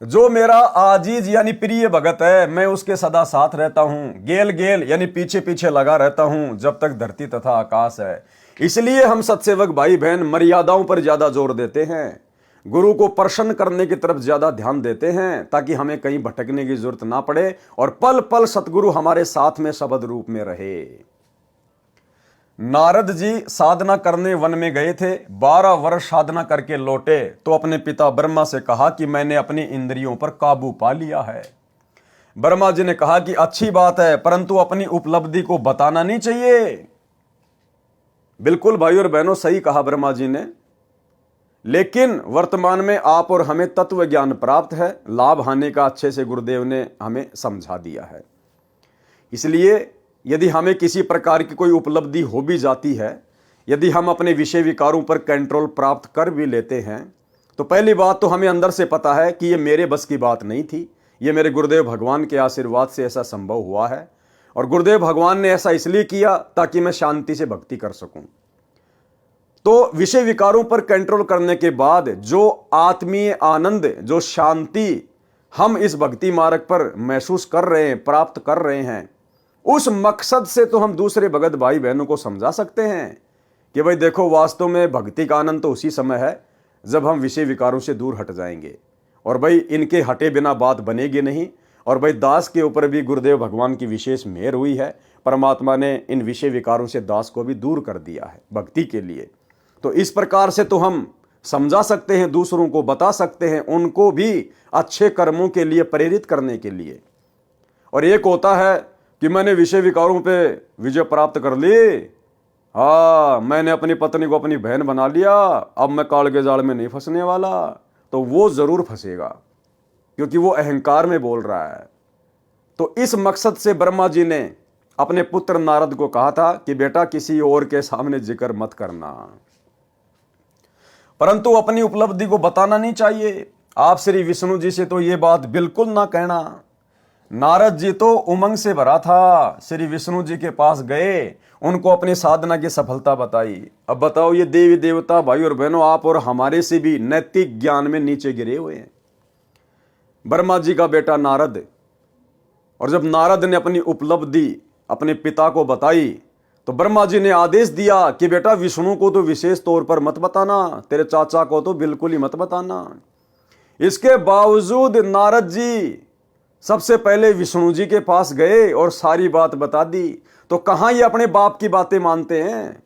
जो मेरा आजीज यानी प्रिय भगत है, मैं उसके सदा साथ रहता हूं, गेल गेल यानी पीछे पीछे लगा रहता हूं जब तक धरती तथा आकाश है। इसलिए हम सत्सेवक भाई बहन मर्यादाओं पर ज्यादा जोर देते हैं, गुरु को प्रसन्न करने की तरफ ज्यादा ध्यान देते हैं, ताकि हमें कहीं भटकने की जरूरत ना पड़े और पल पल सतगुरु हमारे साथ में शब्द रूप में रहे। नारद जी साधना करने वन में गए थे, 12 वर्ष साधना करके लौटे तो अपने पिता ब्रह्मा से कहा कि मैंने अपनी इंद्रियों पर काबू पा लिया है। ब्रह्मा जी ने कहा कि अच्छी बात है, परंतु अपनी उपलब्धि को बताना नहीं चाहिए। बिल्कुल भाई और बहनों, सही कहा ब्रह्मा जी ने, लेकिन वर्तमान में आप और हमें तत्व ज्ञान प्राप्त है, लाभ हानि का अच्छे से गुरुदेव ने हमें समझा दिया है। इसलिए यदि हमें किसी प्रकार की कोई उपलब्धि हो भी जाती है, यदि हम अपने विषय विकारों पर कंट्रोल प्राप्त कर भी लेते हैं, तो पहली बात तो हमें अंदर से पता है कि ये मेरे बस की बात नहीं थी, ये मेरे गुरुदेव भगवान के आशीर्वाद से ऐसा संभव हुआ है, और गुरुदेव भगवान ने ऐसा इसलिए किया ताकि मैं शांति से भक्ति कर सकूं। तो विषय विकारों पर कंट्रोल करने के बाद जो आत्मीय आनंद, जो शांति हम इस भक्ति मार्ग पर महसूस कर रहे हैं, प्राप्त कर रहे हैं, उस मकसद से तो हम दूसरे भगत भाई बहनों को समझा सकते हैं कि भाई देखो, वास्तव में भक्ति का आनंद तो उसी समय है जब हम विषय विकारों से दूर हट जाएंगे, और भाई इनके हटे बिना बात बनेगी नहीं। और भाई दास के ऊपर भी गुरुदेव भगवान की विशेष मेहर हुई है, परमात्मा ने इन विषय विकारों से दास को भी दूर कर दिया है भक्ति के लिए। तो इस प्रकार से तो हम समझा सकते हैं, दूसरों को बता सकते हैं, उनको भी अच्छे कर्मों के लिए प्रेरित करने के लिए। और एक होता है कि मैंने विषय विकारों पे विजय प्राप्त कर ली, हाँ मैंने अपनी पत्नी को अपनी बहन बना लिया, अब मैं काल के जाल में नहीं फंसने वाला, तो वो जरूर फंसेगा, क्योंकि वो अहंकार में बोल रहा है। तो इस मकसद से ब्रह्मा जी ने अपने पुत्र नारद को कहा था कि बेटा किसी और के सामने जिक्र मत करना, परंतु अपनी उपलब्धि को बताना नहीं चाहिए। आप श्री विष्णु जी से तो ये बात बिल्कुल ना कहना। नारद जी तो उमंग से भरा था, श्री विष्णु जी के पास गए, उनको अपनी साधना की सफलता बताई। अब बताओ, ये देवी देवता भाई और बहनों, आप और हमारे से भी नैतिक ज्ञान में नीचे गिरे हुए हैं। ब्रह्मा जी का बेटा नारद, और जब नारद ने अपनी उपलब्धि अपने पिता को बताई तो ब्रह्मा जी ने आदेश दिया कि बेटा विष्णु को तो विशेष तौर पर मत बताना, तेरे चाचा को तो बिल्कुल ही मत बताना। इसके बावजूद नारद जी सबसे पहले विष्णु जी के पास गए और सारी बात बता दी। तो कहां ये अपने बाप की बातें मानते हैं।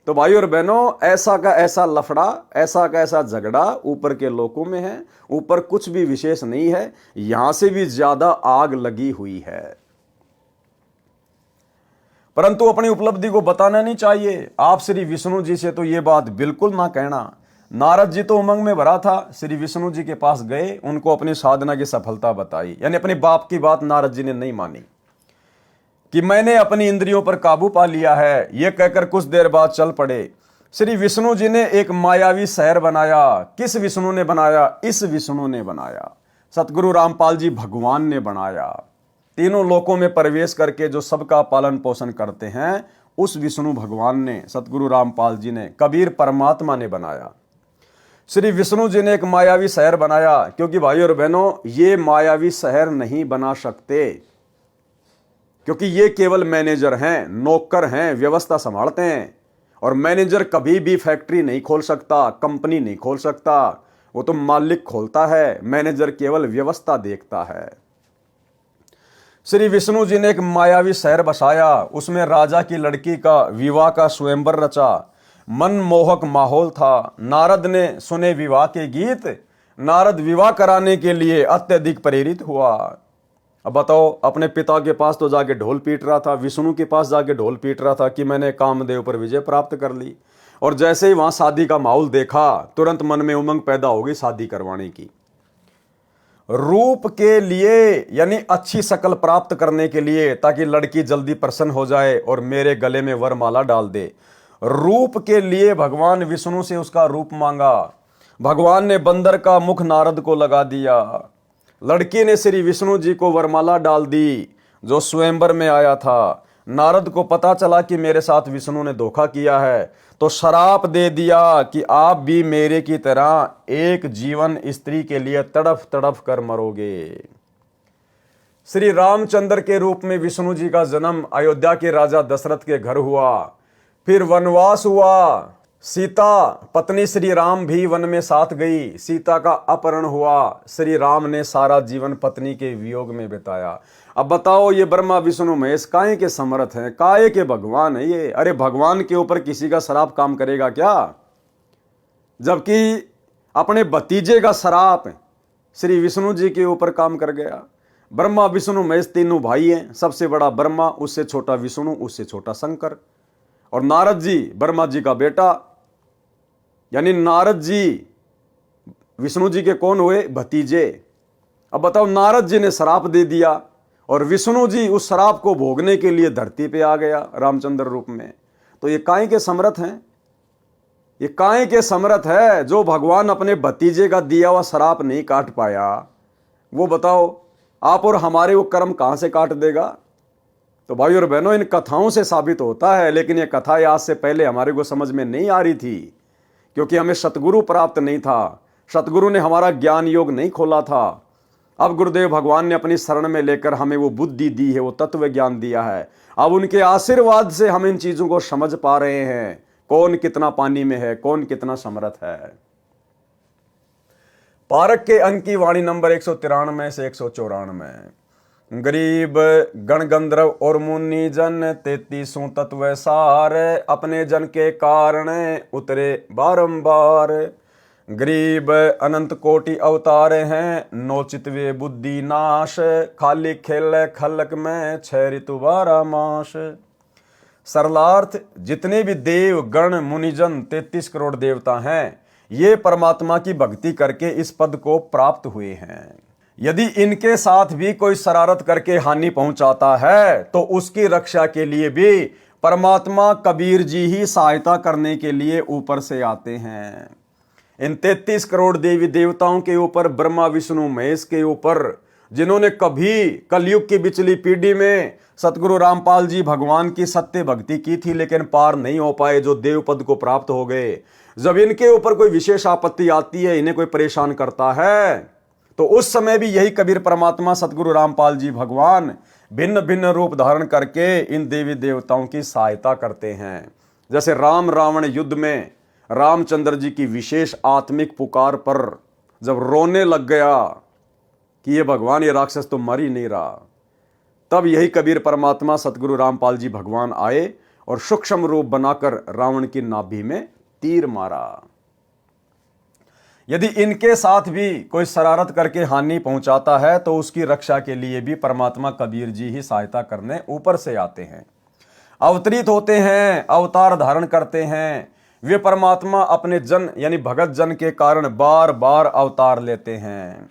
तो भाई और बहनों, ऐसा का ऐसा लफड़ा, ऐसा का ऐसा झगड़ा ऊपर के लोकों में है। ऊपर कुछ भी विशेष नहीं है, यहां से भी ज्यादा आग लगी हुई है। परंतु अपनी उपलब्धि को बताना नहीं चाहिए। आप श्री विष्णु जी से तो ये बात बिल्कुल ना कहना। नारद जी तो उमंग में भरा था, श्री विष्णु जी के पास गए, उनको अपनी साधना की सफलता बताई। यानी अपने बाप की बात नारद जी ने नहीं मानी कि मैंने अपनी इंद्रियों पर काबू पा लिया है। यह कहकर कुछ देर बाद चल पड़े। श्री विष्णु जी ने एक मायावी शहर बनाया। किस विष्णु ने बनाया? इस विष्णु ने बनाया, सतगुरु रामपाल जी भगवान ने बनाया। तीनों लोकों में प्रवेश करके जो सबका पालन पोषण करते हैं, उस विष्णु भगवान ने, सतगुरु रामपाल जी ने, कबीर परमात्मा ने बनाया। श्री विष्णु जी ने एक मायावी शहर बनाया, क्योंकि भाई और बहनों, ये मायावी शहर नहीं बना सकते, क्योंकि ये केवल मैनेजर हैं, नौकर हैं, व्यवस्था संभालते हैं। और मैनेजर कभी भी फैक्ट्री नहीं खोल सकता, कंपनी नहीं खोल सकता, वो तो मालिक खोलता है, मैनेजर केवल व्यवस्था देखता है। श्री विष्णु जी ने एक मायावी शहर बसाया, उसमें राजा की लड़की का विवाह का स्वयंवर रचा। मनमोहक माहौल था। नारद ने सुने विवाह के गीत। नारद विवाह कराने के लिए अत्यधिक प्रेरित हुआ। अब बताओ, अपने पिता के पास तो जाके ढोल पीट रहा था, विष्णु के पास जाके ढोल पीट रहा था कि मैंने कामदेव पर विजय प्राप्त कर ली। और जैसे ही वहां शादी का माहौल देखा, तुरंत मन में उमंग पैदा हो गई शादी करवाने की। रूप के लिए, यानी अच्छी शक्ल प्राप्त करने के लिए, ताकि लड़की जल्दी प्रसन्न हो जाए और मेरे गले में वरमाला डाल दे। रूप के लिए भगवान विष्णु से उसका रूप मांगा। भगवान ने बंदर का मुख नारद को लगा दिया। लड़की ने श्री विष्णु जी को वरमाला डाल दी, जो स्वयंवर में आया था। नारद को पता चला कि मेरे साथ विष्णु ने धोखा किया है, तो श्राप दे दिया कि आप भी मेरे की तरह एक जीवन स्त्री के लिए तड़फ तड़फ कर मरोगे। श्री रामचंद्र के रूप में विष्णु जी का जन्म अयोध्या के राजा दशरथ के घर हुआ। फिर वनवास हुआ। सीता पत्नी श्री राम भी वन में साथ गई। सीता का अपहरण हुआ। श्री राम ने सारा जीवन पत्नी के वियोग में बिताया। अब बताओ, ये ब्रह्मा विष्णु महेश काहे के समर्थ हैं, काहे के भगवान है ये। अरे भगवान के ऊपर किसी का श्राप काम करेगा क्या? जबकि अपने भतीजे का श्राप श्री विष्णु जी के ऊपर काम कर गया। ब्रह्मा विष्णु महेश तीनों भाई हैं। सबसे बड़ा ब्रह्मा, उससे छोटा विष्णु, उससे छोटा शंकर। और नारद जी ब्रह्मा जी का बेटा, यानी नारद जी विष्णु जी के कौन हुए? भतीजे। अब बताओ, नारद जी ने श्राप दे दिया और विष्णु जी उस श्राप को भोगने के लिए धरती पे आ गया रामचंद्र रूप में। तो ये काहे के समर्थ हैं? ये काहे के समर्थ है? जो भगवान अपने भतीजे का दिया हुआ श्राप नहीं काट पाया, वो बताओ आप और हमारे वो कर्म कहां से काट देगा? तो भाई और बहनों, इन कथाओं से साबित होता है, लेकिन ये कथा आज से पहले हमारे को समझ में नहीं आ रही थी, क्योंकि हमें सतगुरु प्राप्त नहीं था। सतगुरु ने हमारा ज्ञान योग नहीं खोला था। अब गुरुदेव भगवान ने अपनी शरण में लेकर हमें वो बुद्धि दी है, वो तत्व ज्ञान दिया है। अब उनके आशीर्वाद से हम इन चीजों को समझ पा रहे हैं, कौन कितना पानी में है, कौन कितना समर्थ है। पारक के अंक की वाणी नंबर 193 से 194। गरीब गण गंधर्व और मुनि जन 33 तत्व सार, अपने जन के कारण उतरे बारंबार। गरीब अनंत कोटि अवतार हैं, नोचित वे बुद्धि नाश, खाली खेल खलक में 6 ऋतु 12 मास। सरलार्थ, जितने भी देव गण मुनिजन 33 करोड़ देवता हैं, ये परमात्मा की भक्ति करके इस पद को प्राप्त हुए हैं। यदि इनके साथ भी कोई शरारत करके हानि पहुंचाता है, तो उसकी रक्षा के लिए भी परमात्मा कबीर जी ही सहायता करने के लिए ऊपर से आते हैं। इन 33 करोड़ देवी देवताओं के ऊपर, ब्रह्मा विष्णु महेश के ऊपर जिन्होंने कभी कलयुग की बिचली पीढ़ी में सतगुरु रामपाल जी भगवान की सत्य भक्ति की थी लेकिन पार नहीं हो पाए, जो देव पद को प्राप्त हो गए। जब इनके ऊपर कोई विशेष आपत्ति आती है, इन्हें कोई परेशान करता है, तो उस समय भी यही कबीर परमात्मा सतगुरु रामपाल जी भगवान भिन्न भिन्न रूप धारण करके इन देवी देवताओं की सहायता करते हैं। जैसे राम रावण युद्ध में रामचंद्र जी की विशेष आत्मिक पुकार पर जब रोने लग गया कि ये भगवान, ये राक्षस तो मर ही नहीं रहा, तब यही कबीर परमात्मा सतगुरु रामपाल जी भगवान आए और सूक्ष्म रूप बनाकर रावण की नाभि में तीर मारा। यदि इनके साथ भी कोई शरारत करके हानि पहुंचाता है तो उसकी रक्षा के लिए भी परमात्मा कबीर जी ही सहायता करने ऊपर से आते हैं, अवतरित होते हैं, अवतार धारण करते हैं। वे परमात्मा अपने जन यानी भगत जन के कारण बार बार अवतार लेते हैं।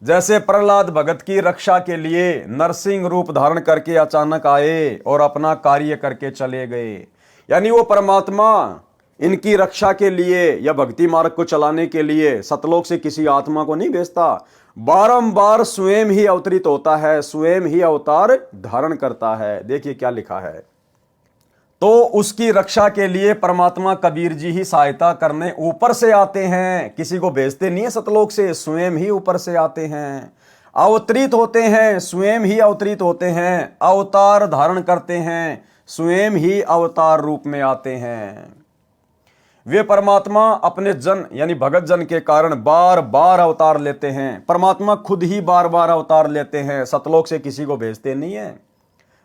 जैसे प्रहलाद भगत की रक्षा के लिए नरसिंह रूप धारण करके अचानक आए और अपना कार्य करके चले गए, यानी वो परमात्मा इनकी रक्षा के लिए या भक्ति मार्ग को चलाने के लिए सतलोक से किसी आत्मा को नहीं भेजता, बारंबार स्वयं ही अवतरित होता है, स्वयं ही अवतार धारण करता है। देखिए क्या लिखा है, तो उसकी रक्षा के लिए परमात्मा कबीर जी ही सहायता करने ऊपर से आते हैं, किसी को भेजते नहीं है सतलोक से, स्वयं ही ऊपर से आते हैं, अवतरित होते हैं, स्वयं ही अवतरित होते हैं, अवतार धारण करते हैं, स्वयं ही अवतार रूप में आते हैं। वे परमात्मा अपने जन यानी भगत जन के कारण बार बार अवतार लेते हैं। परमात्मा खुद ही बार बार अवतार लेते हैं, सतलोक से किसी को भेजते नहीं है।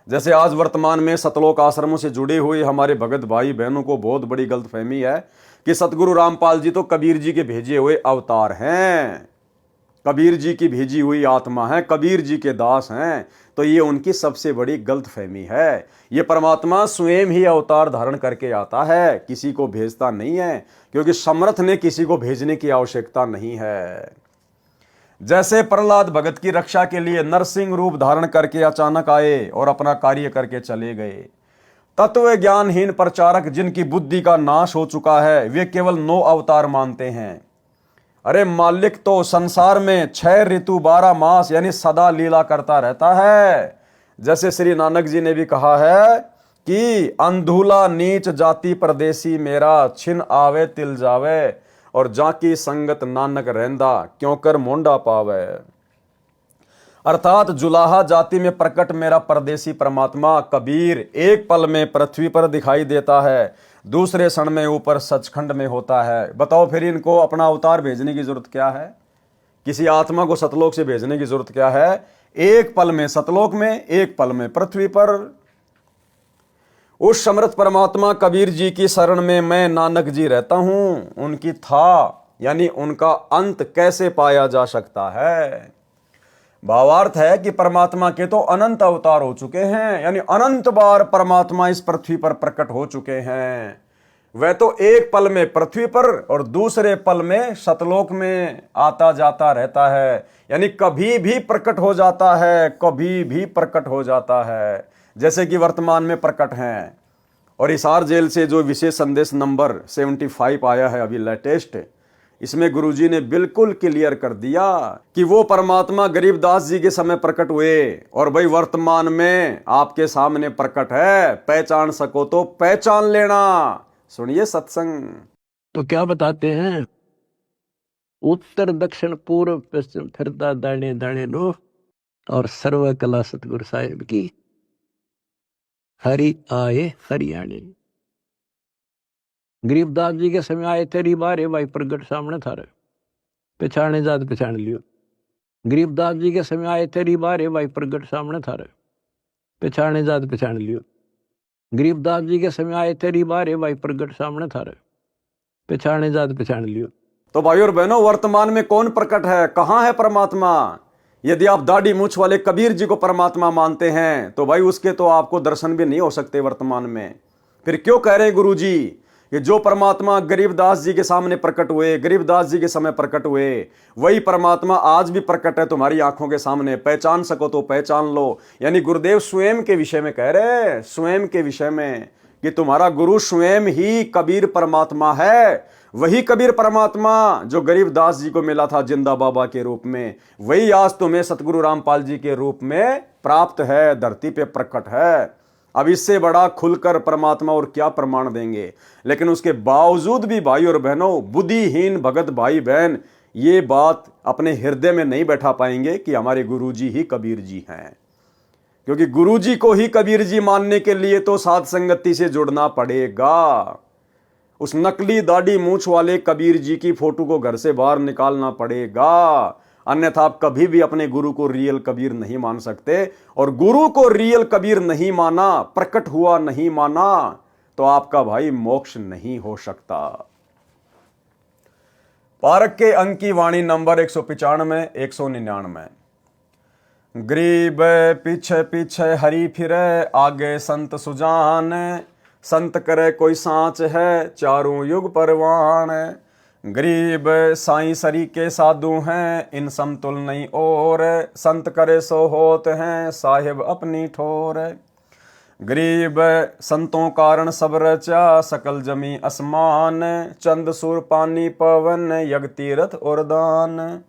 जैसे आज वर्तमान में सतलोक आश्रमों से जुड़े हुए हमारे भगत भाई बहनों को बहुत बड़ी गलतफहमी है कि सतगुरु रामपाल जी तो कबीर जी के भेजे हुए अवतार हैं, कबीर जी की भेजी हुई आत्मा है, कबीर जी के दास हैं। तो ये उनकी सबसे बड़ी गलतफहमी है। ये परमात्मा स्वयं ही अवतार धारण करके आता है, किसी को भेजता नहीं है, क्योंकि समर्थ ने किसी को भेजने की आवश्यकता नहीं है। जैसे प्रहलाद भगत की रक्षा के लिए नरसिंह रूप धारण करके अचानक आए और अपना कार्य करके चले गए। तत्व ज्ञानहीन प्रचारक जिनकी बुद्धि का नाश हो चुका है, वे केवल 9 अवतार मानते हैं। अरे मालिक तो संसार में 6 ऋतु 12 मास यानी सदा लीला करता रहता है। जैसे श्री नानक जी ने भी कहा है कि अंधुला नीच जाति परदेसी मेरा, छिन आवे तिल जावे और जाकी संगत नानक रहंदा क्यों कर मोंडा पावे। अर्थात जुलाहा जाति में प्रकट मेरा परदेसी परमात्मा कबीर एक पल में पृथ्वी पर दिखाई देता है, दूसरे क्षण में ऊपर सचखंड में होता है। बताओ फिर इनको अपना अवतार भेजने की जरूरत क्या है? किसी आत्मा को सतलोक से भेजने की जरूरत क्या है? एक पल में सतलोक में, एक पल में पृथ्वी पर। उस समर्थ परमात्मा कबीर जी की शरण में मैं नानक जी रहता हूं। उनकी था यानी उनका अंत कैसे पाया जा सकता है? भावार्थ है कि परमात्मा के तो अनंत अवतार हो चुके हैं, यानी अनंत बार परमात्मा इस पृथ्वी पर प्रकट हो चुके हैं। वह तो एक पल में पृथ्वी पर और दूसरे पल में सतलोक में आता जाता रहता है, यानी कभी भी प्रकट हो जाता है, कभी भी प्रकट हो जाता है, जैसे कि वर्तमान में प्रकट हैं। और हिसार जेल से जो विशेष संदेश नंबर 75 आया है अभी लेटेस्ट, इसमें गुरुजी ने बिल्कुल क्लियर कर दिया कि वो परमात्मा गरीबदास जी के समय प्रकट हुए और भाई वर्तमान में आपके सामने प्रकट है। पहचान सको तो पहचान लेना। सुनिए सत्संग। तो क्या बताते हैं, उत्तर दक्षिण पूर्व पश्चिम फिरता दाने दाने लो, और सर्व कला सतगुरु साहिब की हरि आए हरियाणे। गरीबदास जी के समय आए तेरी बारे भाई प्रगट सामने थारे, पहचाने जात पहचान लियो। गरीबदास जी के समय आए तेरी बारे भाई प्रगट सामने थारे, पहचाने जात पहचान लियो। गरीबदास जी के समय आए तेरी बारे भाई प्रगट सामने थारे, पहचाने जात पहचान लियो। तो भाई और बहनों, वर्तमान में कौन प्रकट है? कहां है परमात्मा? यदि आप दाढ़ी मूछ वाले कबीर जी को परमात्मा मानते हैं तो भाई उसके तो आपको दर्शन भी नहीं हो सकते वर्तमान में। फिर क्यों कह रहे हैं गुरु जी कि जो परमात्मा गरीबदास जी के सामने प्रकट हुए, गरीबदास जी के समय प्रकट हुए, वही परमात्मा आज भी प्रकट है तुम्हारी आंखों के सामने। पहचान सको तो पहचान लो। यानी गुरुदेव स्वयं के विषय में कह रहे हैं, स्वयं के विषय में, कि तुम्हारा गुरु स्वयं ही कबीर परमात्मा है। वही कबीर परमात्मा जो गरीबदास जी को मिला था जिंदा बाबा के रूप में, वही आज तुम्हें सतगुरु रामपाल जी के रूप में प्राप्त है, धरती पे प्रकट है। अब इससे बड़ा खुलकर परमात्मा और क्या प्रमाण देंगे। लेकिन उसके बावजूद भी भाई और बहनों, बुद्धिहीन भगत भाई बहन ये बात अपने हृदय में नहीं बैठा पाएंगे कि हमारे गुरुजी ही कबीर जी हैं। क्योंकि गुरुजी को ही कबीर जी मानने के लिए तो साध संगति से जुड़ना पड़ेगा। उस नकली दाढ़ी मूंछ वाले कबीर जी की फोटो को घर से बाहर निकालना पड़ेगा, अन्यथा आप कभी भी अपने गुरु को रियल कबीर नहीं मान सकते। और गुरु को रियल कबीर नहीं माना, प्रकट हुआ नहीं माना, तो आपका भाई मोक्ष नहीं हो सकता। पारक के अंक की वाणी नंबर 195 199। गरीब पीछे पीछे हरि फिरे, आगे संत सुजान, संत करे कोई सांच है, चारों युग परवान। गरीब साईं सरी के साधु हैं, इन समतुल नहीं और, संत करे सो होत हैं, साहिब अपनी ठोर। गरीब संतों कारण सब रचा, सकल जमी आसमान, चंद सुर पानी पवन, यज्ञ तीर्थ और दान।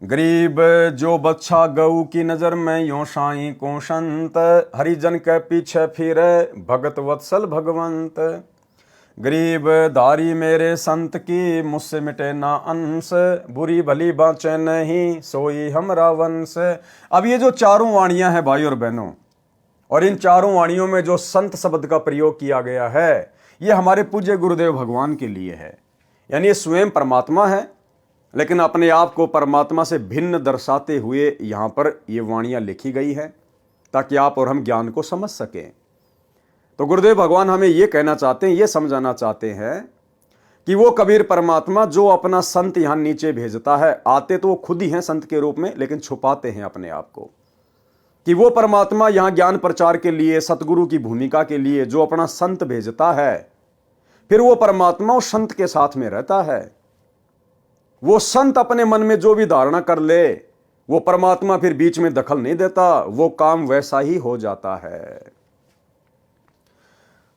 गरीब जो बच्चा गऊ की नजर में, यो साईं को संत, हरिजन के पीछे फिरे, भगत वत्सल भगवंत। गरीब धारी मेरे संत की, मुझसे मिटे ना अंश, बुरी भली बाँचे नहीं, सोई हमरा वंश। अब ये जो चारों वाणियां हैं भाई और बहनों, और इन चारों वाणियों में जो संत शब्द का प्रयोग किया गया है, ये हमारे पूज्य गुरुदेव भगवान के लिए है। यानी ये स्वयं परमात्मा है, लेकिन अपने आप को परमात्मा से भिन्न दर्शाते हुए यहाँ पर ये वाणियाँ लिखी गई है, ताकि आप और हम ज्ञान को समझ सकें। तो गुरुदेव भगवान हमें ये कहना चाहते हैं, ये समझाना चाहते हैं कि वो कबीर परमात्मा जो अपना संत यहाँ नीचे भेजता है, आते तो वो खुद ही हैं संत के रूप में, लेकिन छुपाते हैं अपने आप को, कि वो परमात्मा यहाँ ज्ञान प्रचार के लिए, सतगुरु की भूमिका के लिए जो अपना संत भेजता है, फिर वो परमात्मा उस संत के साथ में रहता है। वो संत अपने मन में जो भी धारणा कर ले, वो परमात्मा फिर बीच में दखल नहीं देता, वो काम वैसा ही हो जाता है।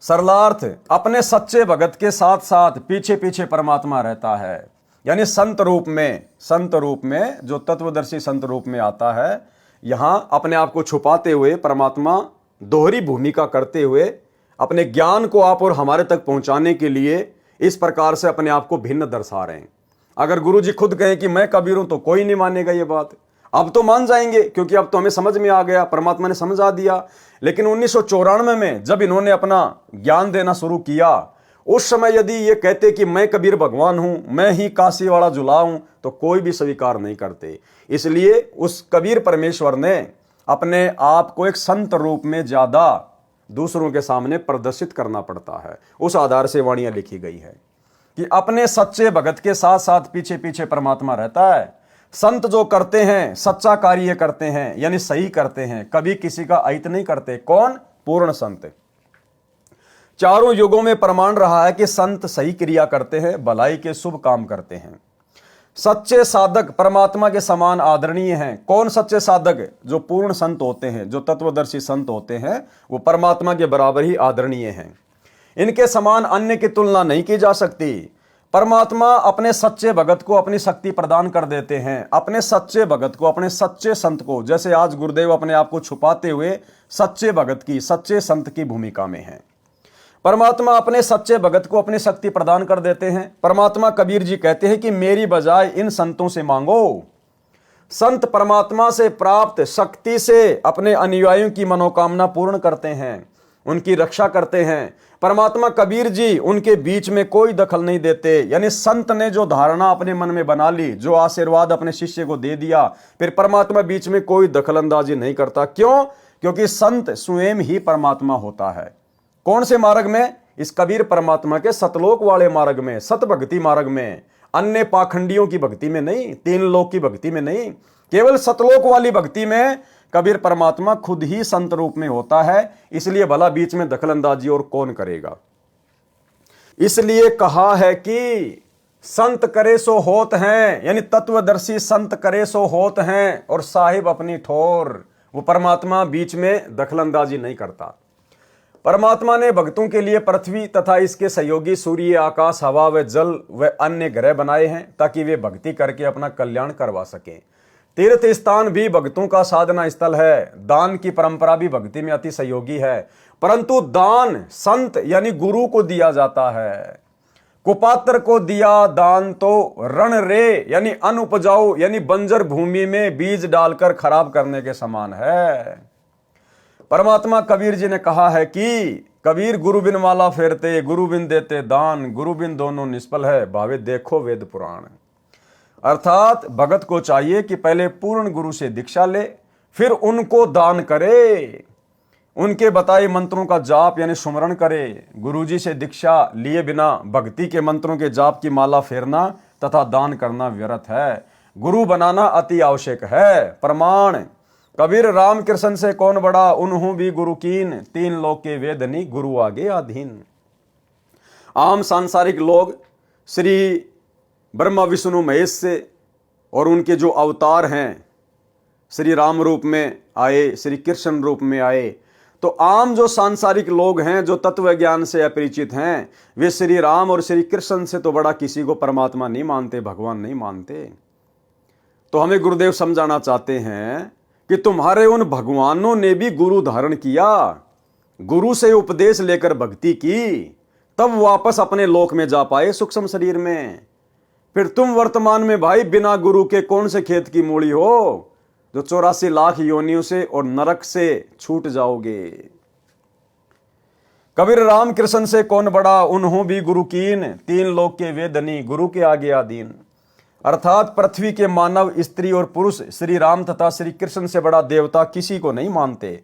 सरलार्थ, अपने सच्चे भगत के साथ साथ पीछे पीछे परमात्मा रहता है। यानी संत रूप में जो तत्वदर्शी संत रूप में आता है, यहां अपने आप को छुपाते हुए परमात्मा दोहरी भूमिका करते हुए अपने ज्ञान को आप और हमारे तक पहुंचाने के लिए इस प्रकार से अपने आप को भिन्न दर्शा रहे हैं। अगर गुरुजी खुद कहें कि मैं कबीर हूं, तो कोई नहीं मानेगा ये बात। अब तो मान जाएंगे, क्योंकि अब तो हमें समझ में आ गया, परमात्मा ने समझा दिया। लेकिन 1994 में जब इन्होंने अपना ज्ञान देना शुरू किया, उस समय यदि ये कहते कि मैं कबीर भगवान हूं, मैं ही काशी वाला जुला हूं, तो कोई भी स्वीकार नहीं करते। इसलिए उस कबीर परमेश्वर ने अपने आप को एक संत रूप में ज्यादा दूसरों के सामने प्रदर्शित करना पड़ता है। उस आधार से वाणियां लिखी गई है कि अपने सच्चे भगत के साथ साथ पीछे पीछे परमात्मा रहता है। संत जो करते हैं, सच्चा कार्य करते हैं, यानी सही करते हैं, कभी किसी का अहित नहीं करते। कौन? पूर्ण संत। चारों युगों में प्रमाण रहा है कि संत सही क्रिया करते हैं, भलाई के शुभ काम करते हैं। सच्चे साधक परमात्मा के समान आदरणीय हैं। कौन सच्चे साधक? जो पूर्ण संत होते हैं, जो तत्वदर्शी संत होते हैं, वो परमात्मा के बराबर ही आदरणीय हैं। इनके समान अन्य की तुलना नहीं की जा सकती। परमात्मा अपने सच्चे भगत को अपनी शक्ति प्रदान कर देते हैं, अपने सच्चे भगत को, अपने सच्चे संत को। जैसे आज गुरुदेव अपने आप को छुपाते हुए सच्चे भगत की, सच्चे संत की भूमिका में हैं। परमात्मा अपने सच्चे भगत को अपनी शक्ति प्रदान कर देते हैं। परमात्मा कबीर जी कहते हैं कि मेरी बजाय इन संतों से मांगो। संत परमात्मा से प्राप्त शक्ति से अपने अनुयायियों की मनोकामना पूर्ण करते हैं, उनकी रक्षा करते हैं। परमात्मा कबीर जी उनके बीच में कोई दखल नहीं देते। यानी संत ने जो धारणा अपने मन में बना ली, जो आशीर्वाद अपने शिष्य को दे दिया, फिर परमात्मा बीच में कोई दखल अंदाजी नहीं करता। क्यों? क्योंकि संत स्वयं ही परमात्मा होता है। कौन से मार्ग में? इस कबीर परमात्मा के सतलोक वाले मार्ग में, सत भक्ति मार्ग में, अन्य पाखंडियों की भक्ति में नहीं, तीन लोक की भक्ति में नहीं, केवल सतलोक वाली भक्ति में कबीर परमात्मा खुद ही संत रूप में होता है। इसलिए भला बीच में दखलंदाजी और कौन करेगा। इसलिए कहा है कि संत करे सो होत हैं, यानी तत्वदर्शी संत करे सो होत हैं, और साहिब अपनी ठोर। वो परमात्मा बीच में दखलंदाजी नहीं करता। परमात्मा ने भक्तों के लिए पृथ्वी तथा इसके सहयोगी सूर्य, आकाश, हवा व जल व अन्य ग्रह बनाए हैं ताकि वे भक्ति करके अपना कल्याण करवा सकें। तीर्थ स्थान भी भक्तों का साधना स्थल है। दान की परंपरा भी भक्ति में अति सहयोगी है, परंतु दान संत यानी गुरु को दिया जाता है। कुपात्र को दिया दान तो रण रे यानी अनुपजाऊ यानी बंजर भूमि में बीज डालकर खराब करने के समान है। परमात्मा कबीर जी ने कहा है कि कबीर गुरु बिन माला फेरते, गुरु बिन देते दान, गुरु बिन दोनों निष्फल है, भावे देखो वेद पुराण। अर्थात भगत को चाहिए कि पहले पूर्ण गुरु से दीक्षा ले, फिर उनको दान करे, उनके बताए मंत्रों का जाप यानी सुमरण करे। गुरुजी से दीक्षा लिए बिना भक्ति के मंत्रों के जाप की माला फेरना तथा दान करना व्यर्थ है। गुरु बनाना अति आवश्यक है। प्रमाण कबीर राम कृष्ण से कौन बड़ा, उन्हों भी गुरु कीन, तीन लोक के वेदनी गुरु आगे अधीन। आम सांसारिक लोग श्री ब्रह्मा विष्णु महेश से और उनके जो अवतार हैं, श्री राम रूप में आए, श्री कृष्ण रूप में आए, तो आम जो सांसारिक लोग हैं जो तत्व ज्ञान से अपरिचित हैं, वे श्री राम और श्री कृष्ण से तो बड़ा किसी को परमात्मा नहीं मानते, भगवान नहीं मानते। तो हमें गुरुदेव समझाना चाहते हैं कि तुम्हारे उन भगवानों ने भी गुरु धारण किया, गुरु से उपदेश लेकर भक्ति की, तब वापस अपने लोक में जा पाए सूक्ष्म शरीर में। फिर तुम वर्तमान में भाई बिना गुरु के कौन से खेत की मूली हो जो 84 लाख योनियों से और नरक से छूट जाओगे। कबीर राम कृष्ण से कौन बड़ा, उन्हों भी गुरु कीन, तीन लोक के वेदनी गुरु के आगे अधीन। अर्थात पृथ्वी के मानव, स्त्री और पुरुष श्री राम तथा श्री कृष्ण से बड़ा देवता किसी को नहीं मानते।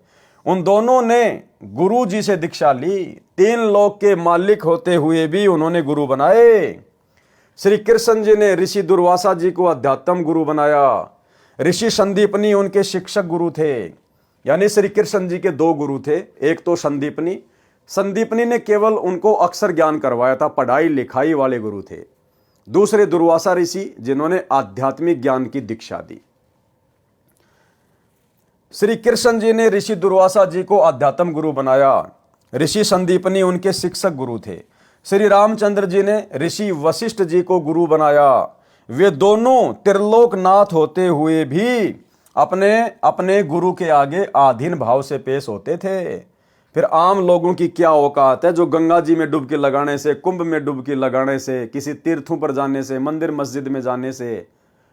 उन दोनों ने गुरु जी से दीक्षा ली, तीन लोक के मालिक होते हुए भी उन्होंने गुरु बनाए। श्री कृष्ण जी ने ऋषि दुर्वासा जी को अध्यात्म गुरु बनाया। ऋषि संदीपनी उनके शिक्षक गुरु थे। यानी श्री कृष्ण जी के दो गुरु थे, एक तो संदीपनी ने केवल उनको अक्षर ज्ञान करवाया था, पढ़ाई लिखाई वाले गुरु थे। दूसरे दुर्वासा ऋषि जिन्होंने आध्यात्मिक ज्ञान की दीक्षा दी। श्री कृष्ण जी ने ऋषि दुर्वासा जी को अध्यात्म गुरु बनाया, ऋषि संदीपनी उनके शिक्षक गुरु थे। श्री रामचंद्र जी ने ऋषि वशिष्ठ जी को गुरु बनाया। वे दोनों त्रिलोकनाथ होते हुए भी अपने अपने गुरु के आगे आधीन भाव से पेश होते थे। फिर आम लोगों की क्या औकात है जो गंगा जी में डुबकी लगाने से, कुंभ में डुबकी लगाने से, किसी तीर्थों पर जाने से, मंदिर मस्जिद में जाने से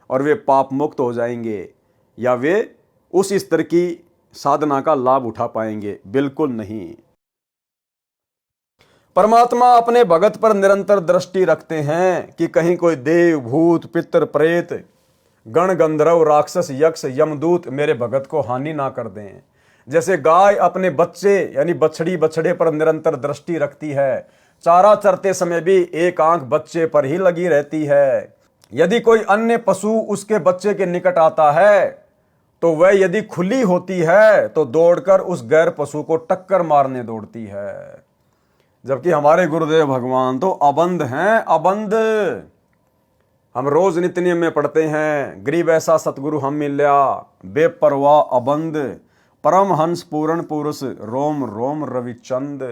और वे पाप मुक्त हो जाएंगे या वे उस स्तर की साधना का लाभ उठा पाएंगे? बिल्कुल नहीं। परमात्मा अपने भगत पर निरंतर दृष्टि रखते हैं कि कहीं कोई देव, भूत, पितर, प्रेत, गण, गंधर्व, राक्षस, यक्ष, यमदूत मेरे भगत को हानि ना कर दें। जैसे गाय अपने बच्चे यानी बछड़ी बछड़े पर निरंतर दृष्टि रखती है, चारा चरते समय भी एक आंख बच्चे पर ही लगी रहती है। यदि कोई अन्य पशु उसके बच्चे के निकट आता है तो वह यदि खुली होती है तो दौड़कर उस गैर पशु को टक्कर मारने दौड़ती है। जबकि हमारे गुरुदेव भगवान तो अबंध हैं, अबंध। हम रोज नित्य नियम में पढ़ते हैं, गरीब ऐसा सतगुरु हम मिल्या, बेपरवाह अबंध, परम हंस पूर्ण पुरुष, रोम रोम रविचंद।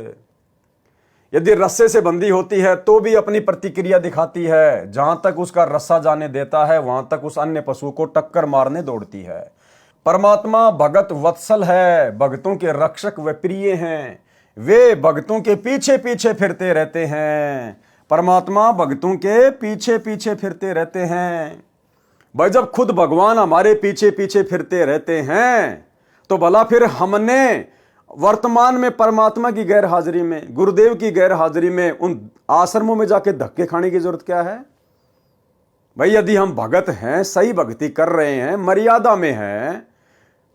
यदि रस्से से बंधी होती है तो भी अपनी प्रतिक्रिया दिखाती है, जहां तक उसका रस्सा जाने देता है वहां तक उस अन्य पशु को टक्कर मारने दौड़ती है। परमात्मा भगत वत्सल है, भक्तों के रक्षक व प्रिय हैं। वे भक्तों के पीछे पीछे फिरते रहते हैं। परमात्मा भक्तों के पीछे पीछे फिरते रहते हैं। भाई जब खुद भगवान हमारे पीछे पीछे फिरते रहते हैं तो भला फिर हमने वर्तमान में परमात्मा की गैर हाजिरी में, गुरुदेव की गैर हाजिरी में उन आश्रमों में जाके धक्के खाने की जरूरत क्या है? भाई यदि हम भगत हैं, सही भक्ति कर रहे हैं, मर्यादा में हैं,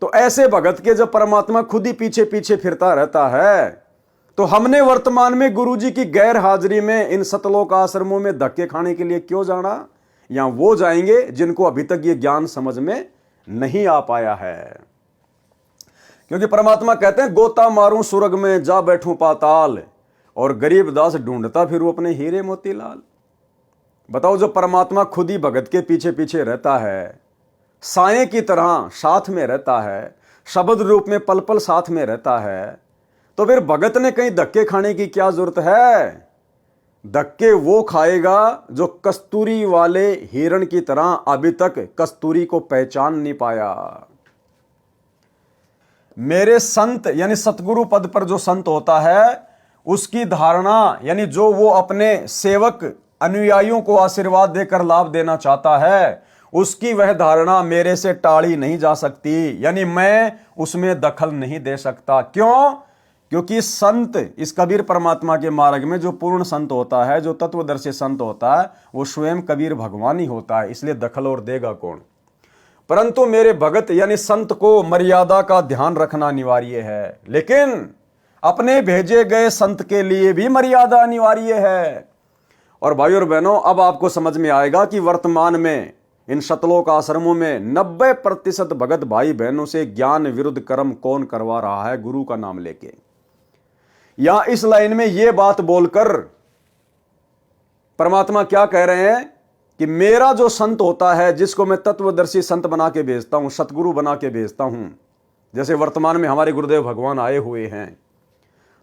तो ऐसे भगत के जब परमात्मा खुद ही पीछे पीछे फिरता रहता है तो हमने वर्तमान में गुरुजी की गैर हाजिरी में इन सतलोक आश्रमों में धक्के खाने के लिए क्यों जाना? या वो जाएंगे जिनको अभी तक ये ज्ञान समझ में नहीं आ पाया है। क्योंकि परमात्मा कहते हैं गोता मारूं सुरग में जा बैठूं पाताल, और गरीब दास ढूंढता फिरूं अपने हीरे मोतीलाल। बताओ, जो परमात्मा खुद ही भगत के पीछे पीछे रहता है, साए की तरह साथ में रहता है, शब्द रूप में पल पल साथ में रहता है, तो फिर भगत ने कहीं धक्के खाने की क्या जरूरत है? धक्के वो खाएगा जो कस्तूरी वाले हिरण की तरह अभी तक कस्तूरी को पहचान नहीं पाया। मेरे संत यानी सतगुरु पद पर जो संत होता है उसकी धारणा यानी जो वो अपने सेवक अनुयायियों को आशीर्वाद देकर लाभ देना चाहता है, उसकी वह धारणा मेरे से टाली नहीं जा सकती, यानी मैं उसमें दखल नहीं दे सकता। क्यों? क्योंकि संत इस कबीर परमात्मा के मार्ग में जो पूर्ण संत होता है, जो तत्वदर्शी संत होता है, वो स्वयं कबीर भगवान ही होता है, इसलिए दखल और देगा कौन? परंतु मेरे भगत यानी संत को मर्यादा का ध्यान रखना अनिवार्य है, लेकिन अपने भेजे गए संत के लिए भी मर्यादा अनिवार्य है। और भाइयों और बहनों, अब आपको समझ में आएगा कि वर्तमान में इन शतलोक आश्रमों में 90% भगत भाई बहनों से ज्ञान विरुद्ध कर्म कौन करवा रहा है गुरु का नाम लेके। या इस लाइन में यह बात बोलकर परमात्मा क्या कह रहे हैं कि मेरा जो संत होता है, जिसको मैं तत्वदर्शी संत बना के भेजता हूं, सतगुरु बना के भेजता हूं, जैसे वर्तमान में हमारे गुरुदेव भगवान आए हुए हैं,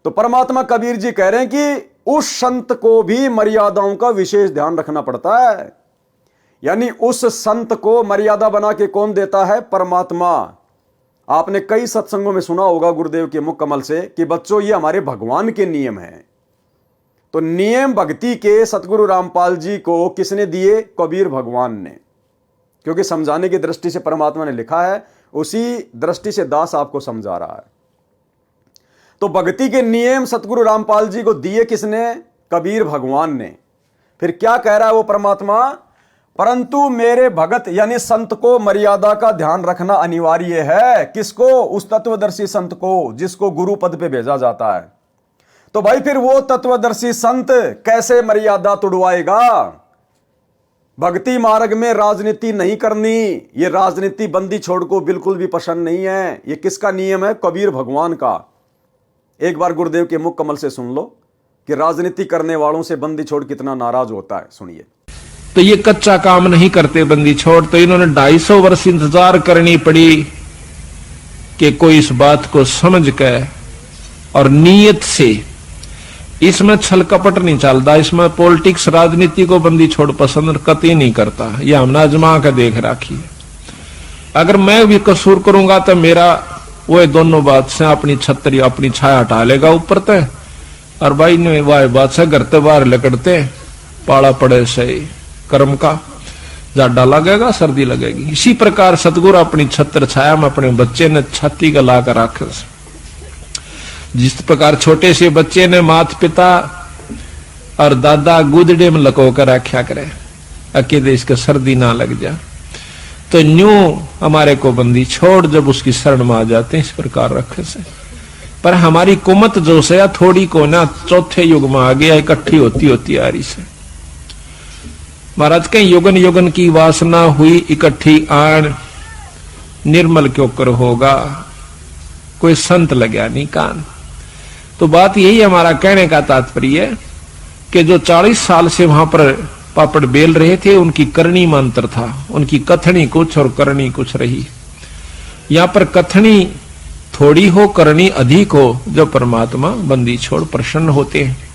तो परमात्मा कबीर जी कह रहे हैं कि उस संत को भी मर्यादाओं का विशेष ध्यान रखना पड़ता है। यानी उस संत को मर्यादा बना के कौन देता है? परमात्मा। आपने कई सत्संगों में सुना होगा गुरुदेव के मुख कमल से कि बच्चों ये हमारे भगवान के नियम हैं। तो नियम भक्ति के सतगुरु रामपाल जी को किसने दिए? कबीर भगवान ने। क्योंकि समझाने की दृष्टि से परमात्मा ने लिखा है, उसी दृष्टि से दास आपको समझा रहा है। तो भक्ति के नियम सतगुरु रामपाल जी को दिए किसने? कबीर भगवान ने। फिर क्या कह रहा है वो परमात्मा? परंतु मेरे भगत यानी संत को मर्यादा का ध्यान रखना अनिवार्य है। किसको? उस तत्वदर्शी संत को, जिसको गुरु पद पे भेजा जाता है। तो भाई फिर वो तत्वदर्शी संत कैसे मर्यादा तुड़वाएगा? भक्ति मार्ग में राजनीति नहीं करनी, ये राजनीति बंदी छोड़ को बिल्कुल भी पसंद नहीं है। ये किसका नियम है? कबीर भगवान का। एक बार गुरुदेव के मुख कमल से सुन लो कि राजनीति करने वालों से बंदी छोड़ कितना नाराज होता है। सुनिए। तो ये कच्चा काम नहीं करते बंदी छोड़, तो इन्होंने 250 वर्ष इंतजार करनी पड़ी कि कोई इस बात को समझ के और नीयत से, इसमें छल कपट नहीं चलता, इसमें पॉलिटिक्स राजनीति को बंदी छोड़ पसंद कतई नहीं करता। ये हमने आजमा के देख राखी। अगर मैं भी कसूर करूंगा तो मेरा वो दोनों बात से अपनी छतरी अपनी छाया हटा लेगा ऊपर तय, और भाई ने वाह बात से घर ते बाहर लकड़ते पाला पड़े से कर्म का जाडा लगेगा, सर्दी लगेगी। इसी प्रकार सतगुरु अपनी छत्र छाया में अपने बच्चे ने छाती का ला कर रखे। जिस प्रकार छोटे से बच्चे ने माता पिता और दादा गुदड़े में लको कर रखा करे अकेले इसके सर्दी ना लग जा, तो न्यू हमारे को बंदी छोड़ जब उसकी शरण में आ जाते हैं इस प्रकार रखे से। पर हमारी कुमत जो से थोड़ी को ना चौथे युग में आ गया, इकट्ठी होती आ रही से। महाराज के युगन युगन की वासना हुई इकट्ठी आन, निर्मल क्यों कर होगा, कोई संत लगा नहीं कान। तो बात यही हमारा कहने का तात्पर्य है कि जो 40 साल से वहां पर पापड़ बेल रहे थे, उनकी करनी में अंतर था। उनकी कथनी कुछ और करनी कुछ रही। यहां पर कथनी थोड़ी हो, करनी अधिक हो, जो परमात्मा बंदी छोड़ प्रसन्न होते हैं।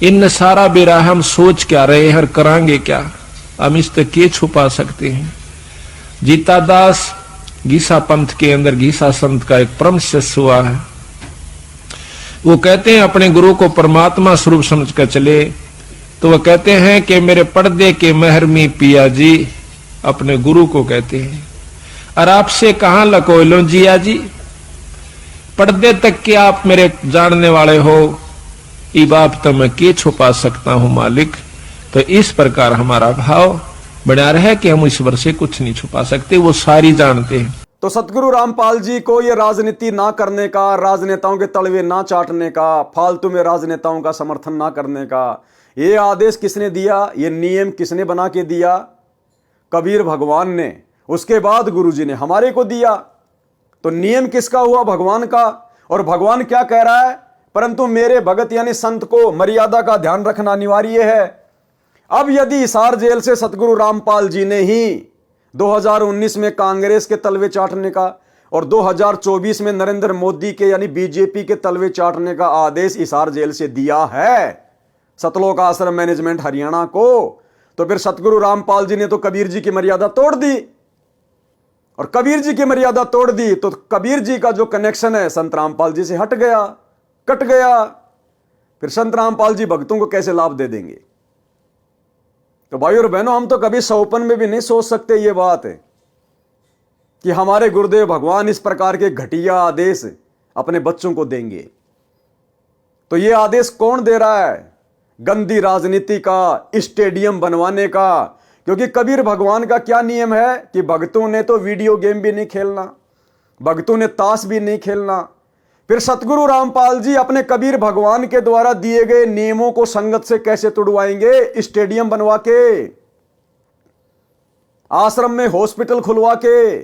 इन सारा बेरा हम सोच क्या रहे हैं और करांगे क्या, हम इस तक के छुपा सकते हैं। जीता दास गीसा पंथ के अंदर गीसा संत का एक परम शिष्य हुआ है। वो कहते हैं अपने गुरु को परमात्मा स्वरूप समझ कर चले, तो वो कहते हैं कि मेरे पर्दे के महरमी पिया जी, अपने गुरु को कहते हैं, और आपसे कहां लको लो जिया जी, पर्दे तक के आप मेरे जानने वाले हो, ई बाप तो मैं के छुपा सकता हूं मालिक। तो इस प्रकार हमारा भाव बना रहे कि हम ईश्वर से कुछ नहीं छुपा सकते, वो सारी जानते हैं। तो सतगुरु रामपाल जी को ये राजनीति ना करने का, राजनेताओं के तलवे ना चाटने का, फालतू में राजनेताओं का समर्थन ना करने का ये आदेश किसने दिया? ये नियम किसने बना के दिया? कबीर भगवान ने। उसके बाद गुरुजी ने हमारे को दिया। तो नियम किसका हुआ? भगवान का। और भगवान क्या कह रहा है? परंतु मेरे भगत यानी संत को मर्यादा का ध्यान रखना अनिवार्य है। अब यदि हिसार जेल से सतगुरु रामपाल जी ने ही 2019 में कांग्रेस के तलवे चाटने का और 2024 में नरेंद्र मोदी के यानी बीजेपी के तलवे चाटने का आदेश हिसार जेल से दिया है सतलोक आश्रम मैनेजमेंट हरियाणा को, तो फिर सतगुरु रामपाल जी ने तो कबीर जी की मर्यादा तोड़ दी, और कबीर जी की मर्यादा तोड़ दी तो कबीर जी का जो कनेक्शन है संत रामपाल जी से हट गया, कट गया। फिर संत रामपाल जी भक्तों को कैसे लाभ दे देंगे? तो भाई और बहनों, हम तो कभी सौपन में भी नहीं सोच सकते ये बात है कि हमारे गुरुदेव भगवान इस प्रकार के घटिया आदेश अपने बच्चों को देंगे। तो ये आदेश कौन दे रहा है? गंदी राजनीति का, स्टेडियम बनवाने का। क्योंकि कबीर भगवान का क्या नियम है कि भक्तों ने तो वीडियो गेम भी नहीं खेलना, भक्तों ने ताश भी नहीं खेलना। फिर सतगुरु रामपाल जी अपने कबीर भगवान के द्वारा दिए गए नियमों को संगत से कैसे तुड़वाएंगे? स्टेडियम बनवा के, आश्रम में हॉस्पिटल खुलवा के,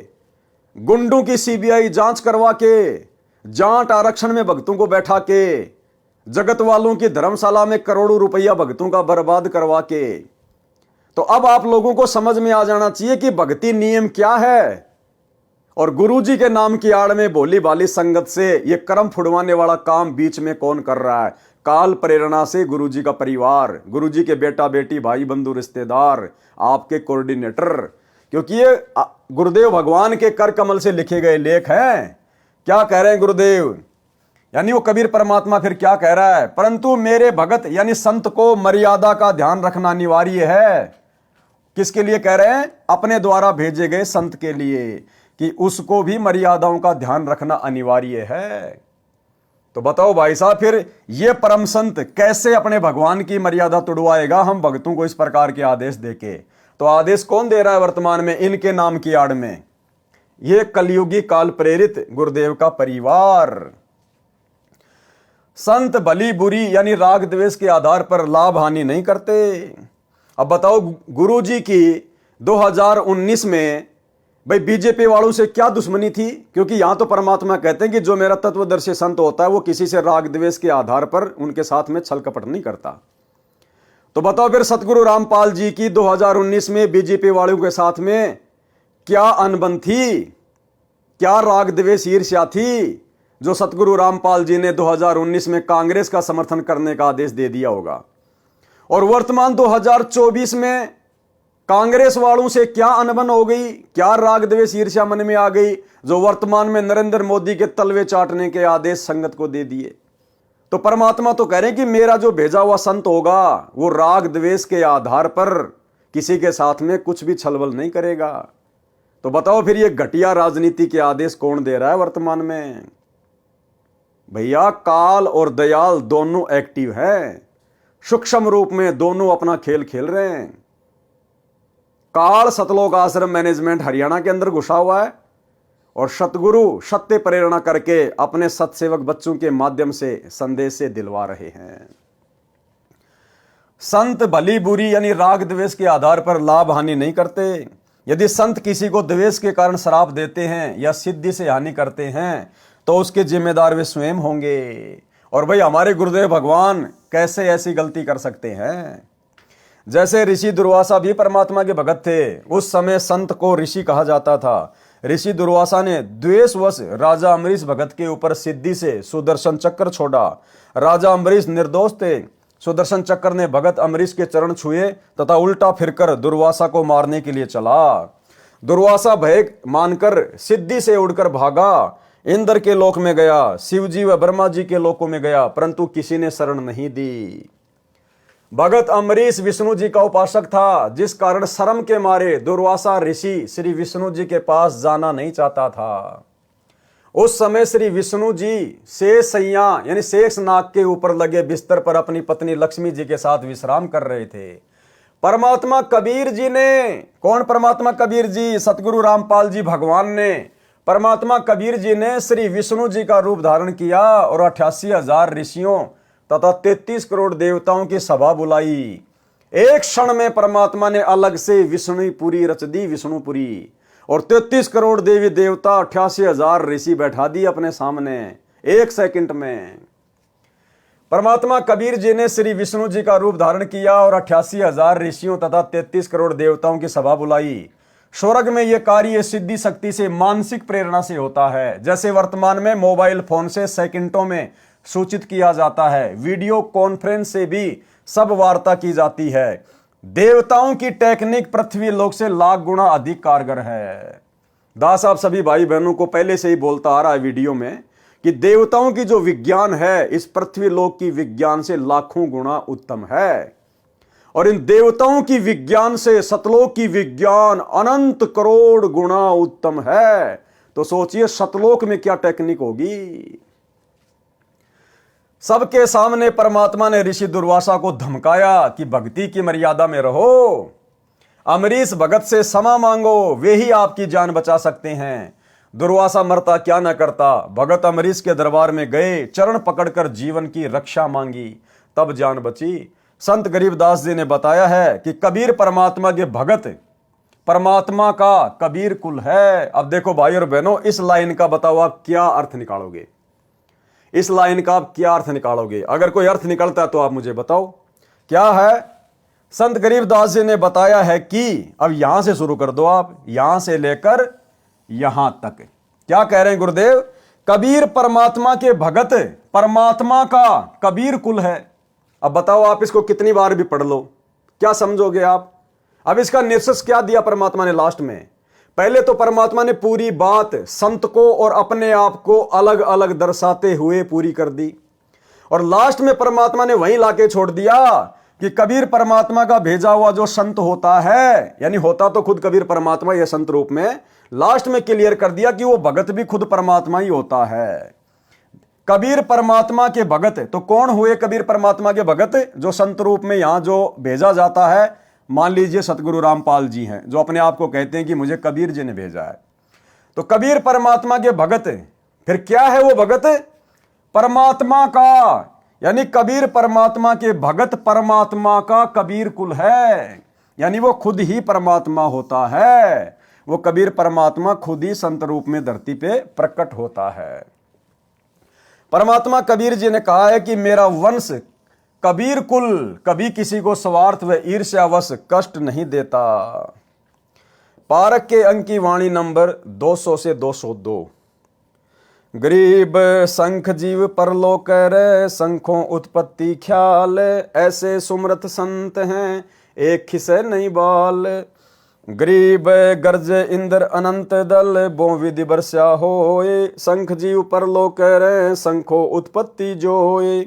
गुंडों की सीबीआई जांच करवा के, जाट आरक्षण में भक्तों को बैठा के, जगत वालों की धर्मशाला में करोड़ों रुपया भक्तों का बर्बाद करवा के। तो अब आप लोगों को समझ में आ जाना चाहिए कि भक्ति नियम क्या है, और गुरुजी के नाम की आड़ में भोली भाली संगत से ये कर्म फुड़वाने वाला काम बीच में कौन कर रहा है? काल प्रेरणा से गुरुजी का परिवार, गुरुजी के बेटा बेटी, भाई बंधु रिश्तेदार, आपके कोऑर्डिनेटर। क्योंकि ये गुरुदेव भगवान के कर कमल से लिखे गए लेख हैं। क्या कह रहे हैं गुरुदेव? यानी वो कबीर परमात्मा फिर क्या कह रहा है? परंतु मेरे भगत यानी संत को मर्यादा का ध्यान रखना अनिवार्य है। किसके लिए कह रहे हैं? अपने द्वारा भेजे गए संत के लिए, कि उसको भी मर्यादाओं का ध्यान रखना अनिवार्य है। तो बताओ भाई साहब, फिर ये परम संत कैसे अपने भगवान की मर्यादा तुड़वाएगा हम भक्तों को इस प्रकार के आदेश देके? तो आदेश कौन दे रहा है वर्तमान में इनके नाम की आड़ में? ये कलयुगी काल प्रेरित गुरुदेव का परिवार। संत भली बुरी यानी राग द्वेष के आधार पर लाभ हानि नहीं करते। अब बताओ, गुरुजी की 2019 में भाई बीजेपी वालों से क्या दुश्मनी थी? क्योंकि यहां तो परमात्मा कहते हैं कि जो मेरा तत्वदर्शी संत होता है वो किसी से राग द्वेष के आधार पर उनके साथ में छल कपट नहीं करता। तो बताओ फिर सतगुरु रामपाल जी की 2019 में बीजेपी वालों के साथ में क्या अनबन थी, क्या राग द्वेष ईर्ष्या थी, जो सतगुरु रामपाल जी ने 2019 में कांग्रेस का समर्थन करने का आदेश दे दिया होगा? और वर्तमान 2024 में कांग्रेस वालों से क्या अनबन हो गई, क्या राग द्वेष ईर्ष्या मन में आ गई, जो वर्तमान में नरेंद्र मोदी के तलवे चाटने के आदेश संगत को दे दिए? तो परमात्मा तो कह रहे हैं कि मेरा जो भेजा हुआ संत होगा वो राग द्वेष के आधार पर किसी के साथ में कुछ भी छलबल नहीं करेगा। तो बताओ फिर ये घटिया राजनीति के आदेश कौन दे रहा है वर्तमान में? भैया, काल और दयाल दोनों एक्टिव हैं, सूक्ष्म रूप में दोनों अपना खेल खेल रहे हैं। काल सतलोक आश्रम मैनेजमेंट हरियाणा के अंदर घुसा हुआ है, और सतगुरु सत्य प्रेरणा करके अपने सतसेवक बच्चों के माध्यम से संदेश से दिलवा रहे हैं। संत भली बुरी यानी राग द्वेष के आधार पर लाभ हानि नहीं करते। यदि संत किसी को द्वेष के कारण श्राप देते हैं या सिद्धि से हानि करते हैं तो उसके जिम्मेदार वे स्वयं होंगे। और भाई, हमारे गुरुदेव भगवान कैसे ऐसी गलती कर सकते हैं? जैसे ऋषि दुर्वासा भी परमात्मा के भगत थे, उस समय संत को ऋषि कहा जाता था। ऋषि दुर्वासा ने द्वेषवश राजा अम्बरीश भगत के ऊपर सिद्धि से सुदर्शन चक्र छोड़ा। राजा अम्बरीश निर्दोष थे। सुदर्शन चक्र ने भगत अम्बरीश के चरण छुए तथा उल्टा फिरकर दुर्वासा को मारने के लिए चला। दुर्वासा भय मानकर सिद्धि से उड़कर भागा, इंद्र के लोक में गया, शिवजी व ब्रह्मा जी के लोकों में गया, परंतु किसी ने शरण नहीं दी। भगत अम्बरीश विष्णु जी का उपासक था, जिस कारण शर्म के मारे दुर्वासा ऋषि श्री विष्णु जी के पास जाना नहीं चाहता था। उस समय श्री विष्णु जी शेष सैया यानी शेष नाग के ऊपर लगे बिस्तर पर अपनी पत्नी लक्ष्मी जी के साथ विश्राम कर रहे थे। परमात्मा कबीर जी ने, कौन परमात्मा कबीर जी? सतगुरु रामपाल जी भगवान ने, परमात्मा कबीर जी ने श्री विष्णु जी का रूप धारण किया और 88,000 ऋषियों तथा 33 करोड़ देवताओं की सभा बुलाई। एक क्षण में परमात्मा ने अलग से विष्णुपुरी रच दी, विष्णुपुरी, और 33 करोड़ देवी देवता 88,000 ऋषि बैठा दिए अपने सामने एक सेकंड में। परमात्मा कबीर जी ने श्री विष्णु जी का रूप धारण किया और 88,000 ऋषियों तथा 33 करोड़ देवताओं की सभा बुलाई। स्वर्ग में यह कार्य सिद्धि शक्ति से, मानसिक प्रेरणा से होता है। जैसे वर्तमान में मोबाइल फोन से सेकंडों में सूचित किया जाता है, वीडियो कॉन्फ्रेंस से भी सब वार्ता की जाती है। देवताओं की टेक्निक पृथ्वी लोक से लाख गुना अधिक कारगर है। दास आप सभी भाई बहनों को पहले से ही बोलता आ रहा है वीडियो में कि देवताओं की जो विज्ञान है इस पृथ्वी लोक की विज्ञान से लाखों गुना उत्तम है। और इन देवताओं की विज्ञान से सतलोक की विज्ञान अनंत करोड़ गुना उत्तम है। तो सोचिए सतलोक में क्या टेक्निक होगी। सबके सामने परमात्मा ने ऋषि दुर्वासा को धमकाया कि भक्ति की मर्यादा में रहो, अमरीश भगत से क्षमा मांगो, वे ही आपकी जान बचा सकते हैं। दुर्वासा मरता क्या न करता, भगत अमरीश के दरबार में गए, चरण पकड़कर जीवन की रक्षा मांगी, तब जान बची। संत गरीबदास जी ने बताया है कि कबीर परमात्मा के भगत परमात्मा का कबीर कुल है। अब देखो भाई और बहनों, इस लाइन का बताओ आप क्या अर्थ निकालोगे, इस लाइन का आप क्या अर्थ निकालोगे? अगर कोई अर्थ निकलता है तो आप मुझे बताओ क्या है। संत गरीबदास जी ने बताया है कि, अब यहां से शुरू कर दो आप, यहां से लेकर यहां तक क्या कह रहे हैं गुरुदेव? कबीर परमात्मा के भगत परमात्मा का कबीर कुल है। अब बताओ आप इसको कितनी बार भी पढ़ लो, क्या समझोगे आप? अब इसका निष्कर्ष क्या दिया परमात्मा ने लास्ट में? पहले तो परमात्मा ने पूरी बात संत को और अपने आप को अलग अलग दर्शाते हुए पूरी कर दी, और लास्ट में परमात्मा ने वहीं लाके छोड़ दिया कि कबीर परमात्मा का भेजा हुआ जो संत होता है, यानी होता तो खुद कबीर परमात्मा यह संत रूप में, लास्ट में क्लियर कर दिया कि वो भगत भी खुद परमात्मा ही होता है। कबीर परमात्मा के भगत तो कौन हुए? कबीर परमात्मा के भगत जो संत रूप में यहां जो भेजा जाता है, मान लीजिए सतगुरु रामपाल जी हैं जो अपने आप को कहते हैं कि मुझे कबीर जी ने भेजा है। तो कबीर परमात्मा के भगत, फिर क्या है वो भगत? परमात्मा का, यानी कबीर परमात्मा के भगत परमात्मा का कबीर कुल है, यानी वो खुद ही परमात्मा होता है। वो कबीर परमात्मा खुद ही संत रूप में धरती पे प्रकट होता है। परमात्मा कबीर जी ने कहा है कि मेरा वंश कबीर कुल कभी किसी को स्वार्थ व ईर्ष्यावश कष्ट नहीं देता। पारक के अंक की वाणी नंबर 200 से 202। गरीब संख जीव परलोक रे, संखों उत्पत्ति ख्याल, ऐसे सुमरत संत हैं एक खिसे नहीं बाल। गरीब गर्ज इंद्र अनंत दल, बो विधि बरस्या होए, संख जीव परलोक रे, संखों उत्पत्ति जोए।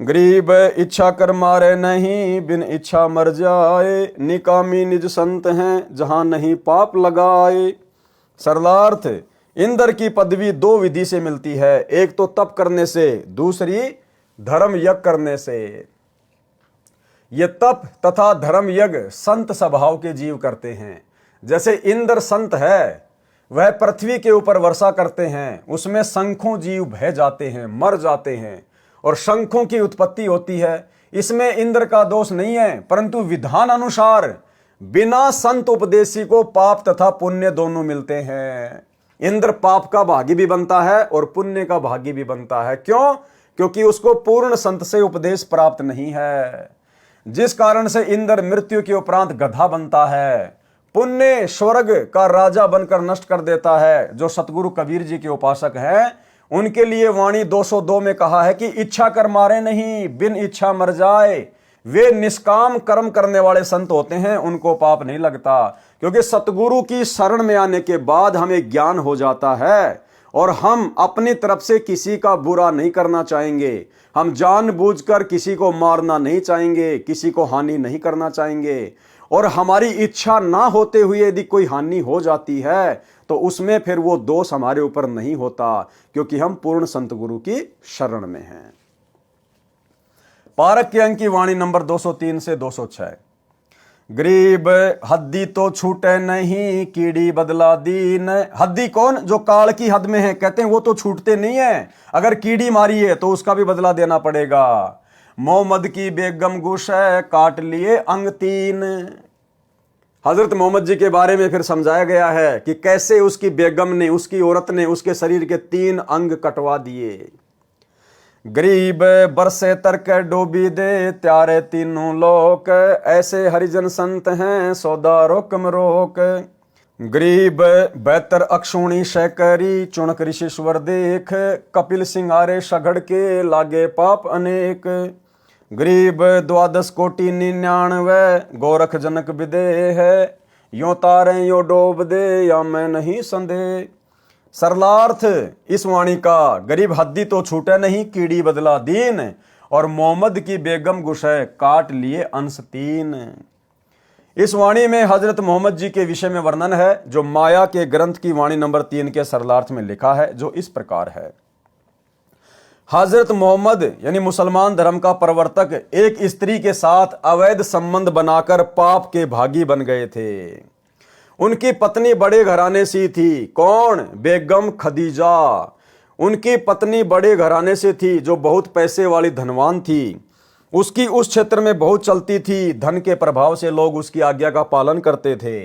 गरीब इच्छा कर मारे नहीं, बिन इच्छा मर जाए, निकामी निज संत हैं जहां नहीं पाप लगाए। सरलार्थ, इंद्र की पदवी दो विधि से मिलती है, एक तो तप करने से, दूसरी धर्म यज्ञ करने से। ये तप तथा धर्म यज्ञ संत स्वभाव के जीव करते हैं। जैसे इंद्र संत है, वह पृथ्वी के ऊपर वर्षा करते हैं, उसमें शंखों जीव बह जाते हैं, मर जाते हैं और शंखों की उत्पत्ति होती है। इसमें इंद्र का दोष नहीं है, परंतु विधान अनुसार बिना संत उपदेशी को पाप तथा पुण्य दोनों मिलते हैं। इंद्र पाप का भागी भी बनता है और पुण्य का भागी भी बनता है। क्यों? क्योंकि उसको पूर्ण संत से उपदेश प्राप्त नहीं है, जिस कारण से इंद्र मृत्यु के उपरांत गधा बनता है। पुण्य स्वर्ग का राजा बनकर नष्ट कर देता है। जो सतगुरु कबीर जी के उपासक हैं, उनके लिए वाणी 202 में कहा है कि इच्छा कर मारे नहीं, बिन इच्छा मर जाए। वे निष्काम कर्म करने वाले संत होते हैं, उनको पाप नहीं लगता, क्योंकि सतगुरु की शरण में आने के बाद हमें ज्ञान हो जाता है और हम अपनी तरफ से किसी का बुरा नहीं करना चाहेंगे। हम जानबूझकर किसी को मारना नहीं चाहेंगे, किसी को हानि नहीं करना चाहेंगे, और हमारी इच्छा ना होते हुए यदि कोई हानि हो जाती है तो उसमें फिर वो दोष हमारे ऊपर नहीं होता, क्योंकि हम पूर्ण संत गुरु की शरण में हैं। पारक के अंक की वाणी नंबर 203 से 206। गरीब हद्दी तो छूटे नहीं, कीड़ी बदला दीन। हद्दी कौन? जो काल की हद में है, कहते हैं वो तो छूटते नहीं है, अगर कीड़ी मारी है तो उसका भी बदला देना पड़ेगा। मोहम्मद की बेगम गुश है, काट लिए अंग तीन। हजरत मोहम्मद जी के बारे में फिर समझाया गया है कि कैसे उसकी बेगम ने, उसकी औरत ने उसके शरीर के 3 अंग कटवा दिए। गरीब बरसे तरक डोबी दे, त्यारे तीनों लोक, ऐसे हरिजन संत हैं सौदा रोकम रोक। गरीब बेहतर अक्षुणी शैकरी चुणक ऋषिश्वर देख, कपिल सिंहारे सघड़ के लागे पाप अनेक। गरीब 12,99,99 गोरख जनक विदेह है, यो तारे यो डोब दे या मैं नहीं संदेह। सरलार्थ इस वाणी का, गरीब हद्दी तो छूटे नहीं कीड़ी बदला दीन, और मोहम्मद की बेगम गुशे काट लिए अंश 3। इस वाणी में हजरत मोहम्मद जी के विषय में वर्णन है जो माया के ग्रंथ की वाणी नंबर 3 के सरलार्थ में लिखा है, जो इस प्रकार है। हजरत मोहम्मद यानी मुसलमान धर्म का प्रवर्तक एक स्त्री के साथ अवैध संबंध बनाकर पाप के भागी बन गए थे। उनकी पत्नी बड़े घराने से थी। कौन? बेगम खदीजा। उनकी पत्नी बड़े घराने से थी जो बहुत पैसे वाली धनवान थी। उसकी उस क्षेत्र में बहुत चलती थी। धन के प्रभाव से लोग उसकी आज्ञा का पालन करते थे।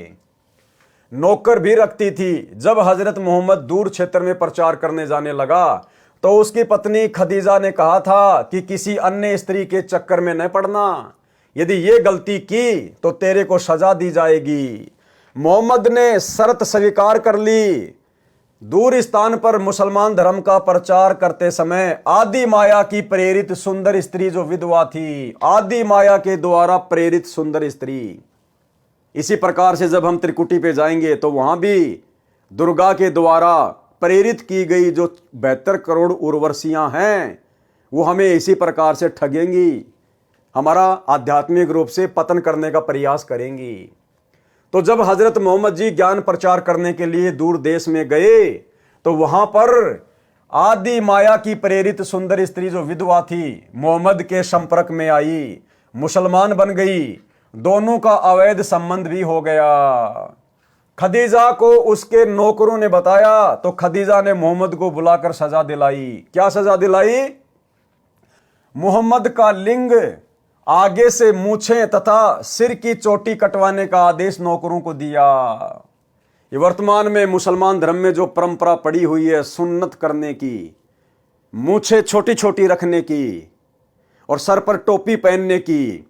नौकर भी रखती थी। जब हजरत मोहम्मद दूर क्षेत्र में प्रचार करने जाने लगा तो उसकी पत्नी खदीजा ने कहा था कि किसी अन्य स्त्री के चक्कर में न पड़ना। यदि ये गलती की तो तेरे को सजा दी जाएगी। मोहम्मद ने शर्त स्वीकार कर ली। दूर स्थान पर मुसलमान धर्म का प्रचार करते समय आदि माया की प्रेरित सुंदर स्त्री जो विधवा थी, आदि माया के द्वारा प्रेरित सुंदर स्त्री। इसी प्रकार से जब हम त्रिकुटी पे जाएंगे तो वहां भी दुर्गा के द्वारा प्रेरित की गई जो 72 करोड़ उर्वशियां हैं वो हमें इसी प्रकार से ठगेंगी, हमारा आध्यात्मिक रूप से पतन करने का प्रयास करेंगी। तो जब हजरत मोहम्मद जी ज्ञान प्रचार करने के लिए दूर देश में गए तो वहां पर आदि माया की प्रेरित सुंदर स्त्री जो विधवा थी मोहम्मद के संपर्क में आई, मुसलमान बन गई। दोनों का अवैध संबंध भी हो गया। खदीजा को उसके नौकरों ने बताया तो खदीजा ने मोहम्मद को बुलाकर सजा दिलाई। क्या सजा दिलाई? मोहम्मद का लिंग, आगे से मूछें तथा सिर की चोटी कटवाने का आदेश नौकरों को दिया। ये वर्तमान में मुसलमान धर्म में जो परंपरा पड़ी हुई है सुन्नत करने की, मूछें छोटी छोटी रखने की और सर पर टोपी पहनने की,